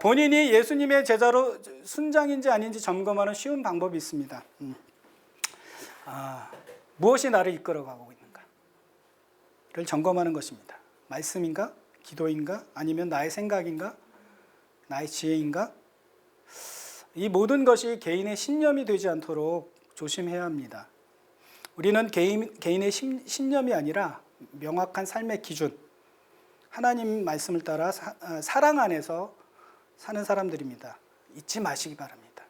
본인이 예수님의 제자로 순장인지 아닌지 점검하는 쉬운 방법이 있습니다. 무엇이 나를 이끌어가고 있는가를 점검하는 것입니다. 말씀인가? 기도인가? 아니면 나의 생각인가? 나의 지혜인가? 이 모든 것이 개인의 신념이 되지 않도록 조심해야 합니다. 우리는 개인의 신념이 아니라 명확한 삶의 기준, 하나님 말씀을 따라 사랑 안에서 사는 사람들입니다. 잊지 마시기 바랍니다.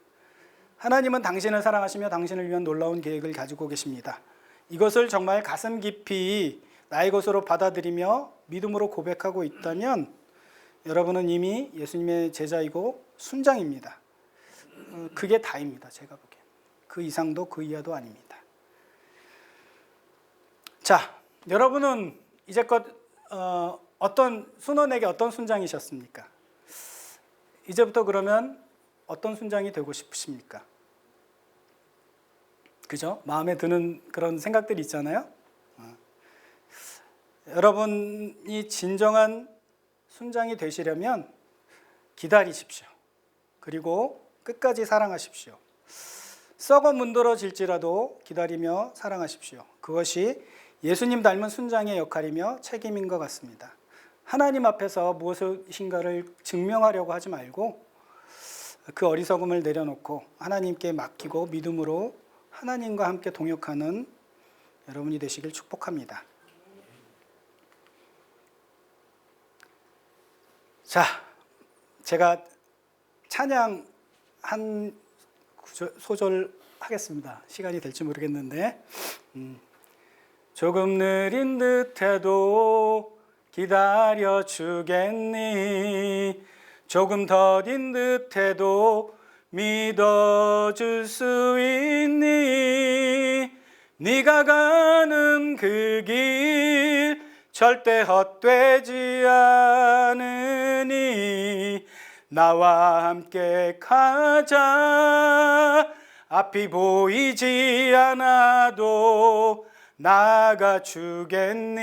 하나님은 당신을 사랑하시며 당신을 위한 놀라운 계획을 가지고 계십니다. 이것을 정말 가슴 깊이 나의 것으로 받아들이며 믿음으로 고백하고 있다면 여러분은 이미 예수님의 제자이고 순장입니다. 그게 다입니다. 제가 보기엔. 그 이상도 그 이하도 아닙니다. 자, 여러분은 이제껏 어떤 순원에게 어떤 순장이셨습니까? 이제부터 그러면 어떤 순장이 되고 싶으십니까? 그죠? 마음에 드는 그런 생각들이 있잖아요. 여러분이 진정한 순장이 되시려면 기다리십시오. 그리고 끝까지 사랑하십시오. 썩어 문드러질지라도 기다리며 사랑하십시오. 그것이 예수님 닮은 순장의 역할이며 책임인 것 같습니다. 하나님 앞에서 무엇인가를 증명하려고 하지 말고 그 어리석음을 내려놓고 하나님께 맡기고 믿음으로 하나님과 함께 동역하는 여러분이 되시길 축복합니다. 자, 제가 찬양 한 소절 하겠습니다. 시간이 될지 모르겠는데 조금 느린 듯해도 기다려 주겠니? 조금 더딘 듯해도 믿어줄 수 있니? 네가 가는 그 길 절대 헛되지 않으니 나와 함께 가자. 앞이 보이지 않아도 나가 주겠니?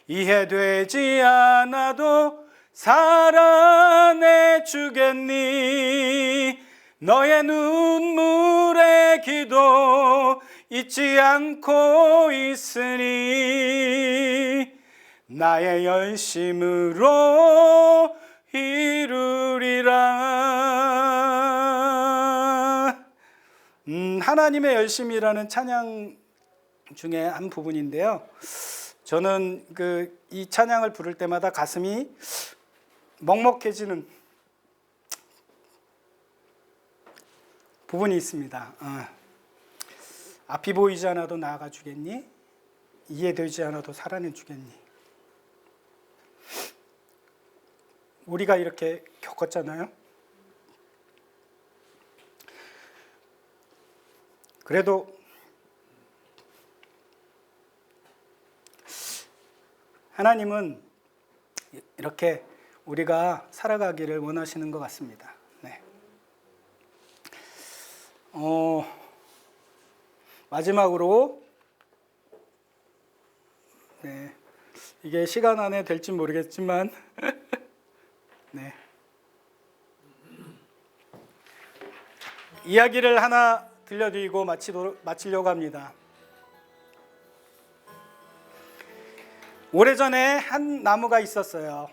이해되지 않아도 살아내 주겠니? 너의 눈물의 기도 잊지 않고 있으니 나의 열심으로 이루리라. 하나님의 열심이라는 찬양 중에 한 부분인데요. 저는 이 찬양을 부를 때마다 가슴이 먹먹해지는 부분이 있습니다. 앞이 보이지 않아도 나아가 주겠니? 이해되지 않아도 살아내 주겠니? 우리가 이렇게 겪었잖아요. 그래도 하나님은 이렇게 우리가 살아가기를 원하시는 것 같습니다. 네. 마지막으로 이게 시간 안에 될지 모르겠지만 네. 이야기를 하나 들려드리고 마치려고 합니다. 오래전에 한 나무가 있었어요.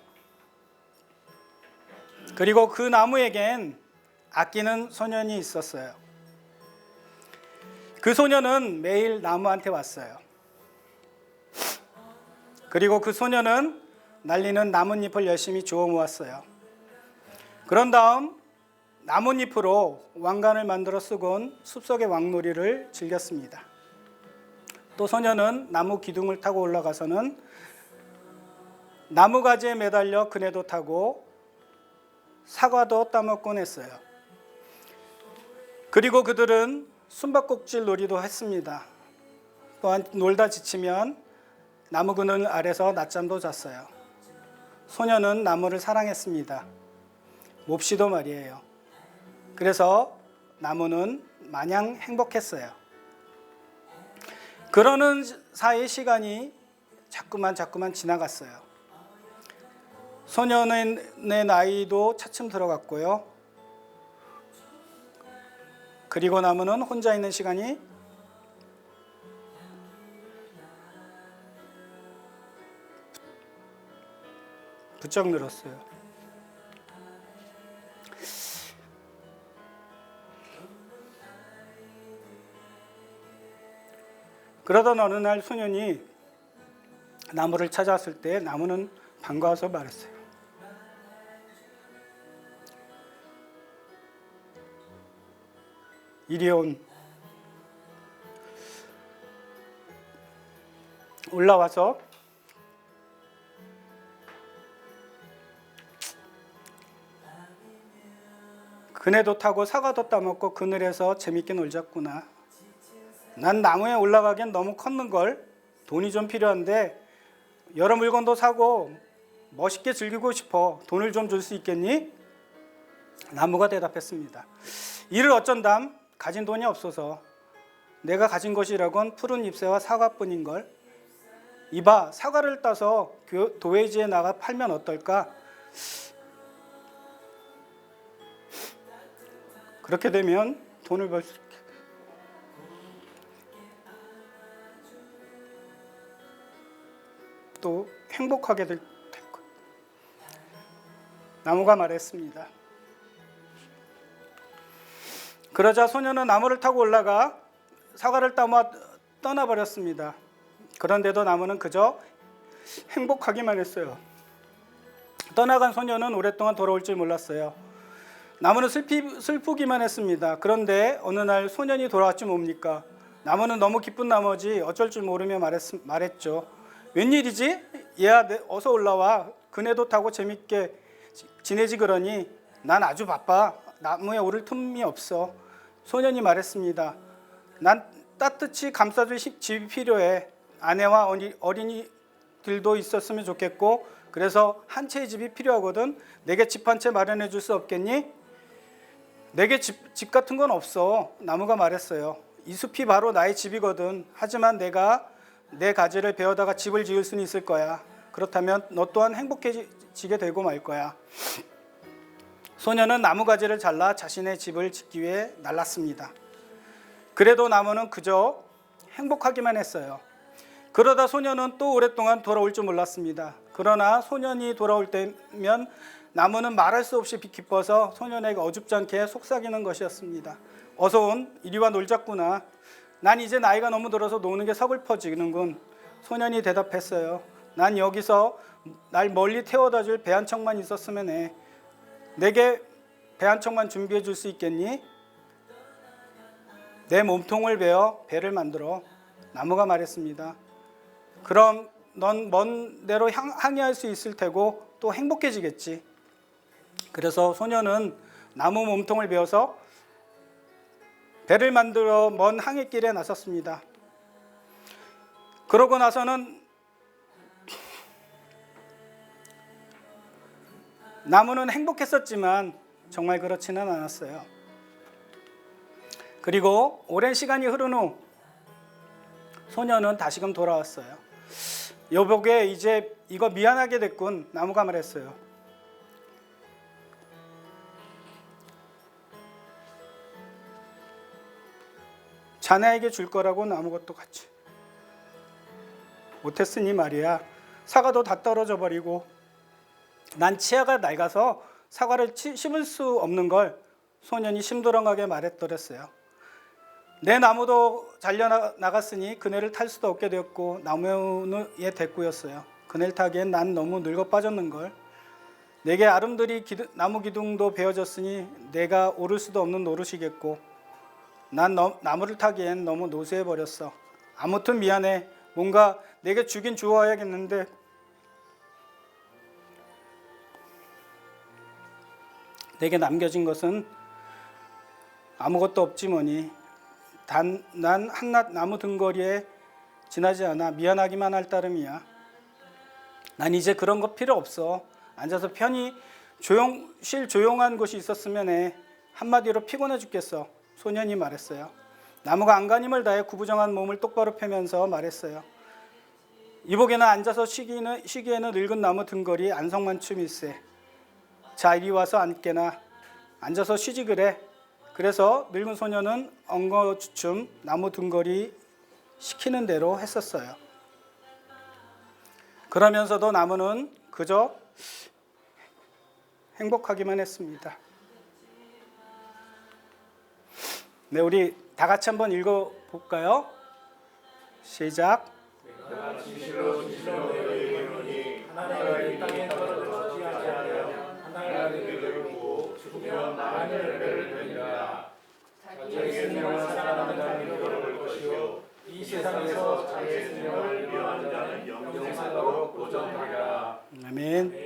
그리고 그 나무에겐 아끼는 소년이 있었어요. 그 소년은 매일 나무한테 왔어요. 그리고 그 소년은 날리는 나뭇잎을 열심히 주워 모았어요. 그런 다음 나뭇잎으로 왕관을 만들어 쓰곤 숲속의 왕놀이를 즐겼습니다. 또 소년은 나무 기둥을 타고 올라가서는 나무가지에 매달려 그네도 타고 사과도 따먹곤 했어요. 그리고 그들은 숨바꼭질 놀이도 했습니다. 또한 놀다 지치면 나무 그늘 아래서 낮잠도 잤어요. 소년은 나무를 사랑했습니다. 몹시도 말이에요. 그래서 나무는 마냥 행복했어요. 그러는 사이 시간이 자꾸만 지나갔어요. 소년의 나이도 차츰 들어갔고요. 그리고 나무는 혼자 있는 시간이 부쩍 늘었어요. 그러던 어느 날 소년이 나무를 찾아왔을 때 나무는 반가워서 말했어요. 이리 올라와서 그네도 타고 사과도 따먹고 그늘에서 재밌게 놀자꾸나. 난 나무에 올라가기엔 너무 컸는걸. 돈이 좀 필요한데 여러 물건도 사고 멋있게 즐기고 싶어. 돈을 좀 줄 수 있겠니? 나무가 대답했습니다. 이를 어쩐담? 가진 돈이 없어서. 내가 가진 것이라곤 푸른 잎새와 사과뿐인걸. 이봐, 사과를 따서 도회지에 나가 팔면 어떨까? 그렇게 되면 돈을 벌 수 있게. 또 행복하게 될 거예요. 나무가 말했습니다. 그러자 소년은 나무를 타고 올라가 사과를 따와 떠나버렸습니다. 그런데도 나무는 그저 행복하기만 했어요. 떠나간 소년은 오랫동안 돌아올 줄 몰랐어요. 나무는 슬프기만 했습니다. 그런데 어느 날 소년이 돌아왔지 뭡니까? 나무는 너무 기쁜 나머지 어쩔 줄 모르며 말했죠. 웬일이지? 얘야, 어서 올라와. 그네도 타고 재밌게 지내지 그러니 난 아주 바빠. 나무에 오를 틈이 없어. 소년이 말했습니다. 난 따뜻이 감싸줄 집이 필요해. 아내와 어린이들도 있었으면 좋겠고 그래서 한 채의 집이 필요하거든. 내게 집 한 채 마련해 줄 수 없겠니? 내게 집 같은 건 없어. 나무가 말했어요. 이 숲이 바로 나의 집이거든. 하지만 내가 내 가지를 베어다가 집을 지을 수는 있을 거야. 그렇다면 너 또한 행복해지게 되고 말 거야. 소년은 나무 가지를 잘라 자신의 집을 짓기 위해 날랐습니다. 그래도 나무는 그저 행복하기만 했어요. 그러다 소년은 또 오랫동안 돌아올 줄 몰랐습니다. 그러나 소년이 돌아올 때면 나무는 말할 수 없이 기뻐서 소년에게 어줍지 않게 속삭이는 것이었습니다. 어서 온, 이리 와 놀자꾸나. 난 이제 나이가 너무 들어서 노는 게 서글퍼지는군. 소년이 대답했어요. 난 여기서 날 멀리 태워다 줄 배 한 척만 있었으면 해. 내게 배 한 척만 준비해 줄 수 있겠니? 내 몸통을 베어 배를 만들어. 나무가 말했습니다. 그럼 넌 먼 데로 항해할 수 있을 테고 또 행복해지겠지. 그래서 소년은 나무 몸통을 베어서 배를 만들어 먼 항해길에 나섰습니다. 그러고 나서는 나무는 행복했었지만 정말 그렇지는 않았어요. 그리고 오랜 시간이 흐른 후 소년은 다시금 돌아왔어요. 여보게 이제 이거 미안하게 됐군. 나무가 말했어요. 자네에게 줄 거라고는 아무것도 같이 못했으니 말이야. 사과도 다 떨어져 버리고 난 치아가 낡아서 사과를 씹을 수 없는 걸 소년이 심드렁하게 말했더랬어요. 내 나무도 잘려나갔으니 그네를 탈 수도 없게 되었고 나무의 대꾸였어요. 그네를 타기엔 난 너무 늙어 빠졌는걸. 내게 아름드리 나무 기둥도 베어졌으니 내가 오를 수도 없는 노릇이겠고 난 나무를 타기엔 너무 노쇠해버렸어. 아무튼 미안해. 뭔가 내게 주긴 주어야겠는데 내게 남겨진 것은 아무것도 없지 뭐니. 난 한낱 나무 등거리에 지나지 않아 미안하기만 할 따름이야. 난 이제 그런 거 필요 없어. 앉아서 편히 조용한 곳이 있었으면 해. 한마디로 피곤해 죽겠어. 소년이 말했어요. 나무가 안간힘을 다해 구부정한 몸을 똑바로 펴면서 말했어요. 이복에는 앉아서 쉬기에는 늙은 나무 등거리 안성만춤일세. 자, 이리 와서 앉게나. 앉아서 쉬지 그래. 그래서 늙은 소년은 엉거주춤 나무 등거리 시키는 대로 했었어요. 그러면서도 나무는 그저 행복하기만 했습니다. 네, 우리 다 같이 한번 읽어볼까요? 시작. 내가 진실로 너희에게 이르노니 하나가 이 땅에 떨어져 지하지 않으면 하나가 되게 되고 죽으면 많은 열매를 맺으리라. 자기의 생명을 사랑하는 자는 잃어버릴 것이요 이 세상에서 자기의 생명을 미워하는 자는 영생으로 보존하리라. 아멘.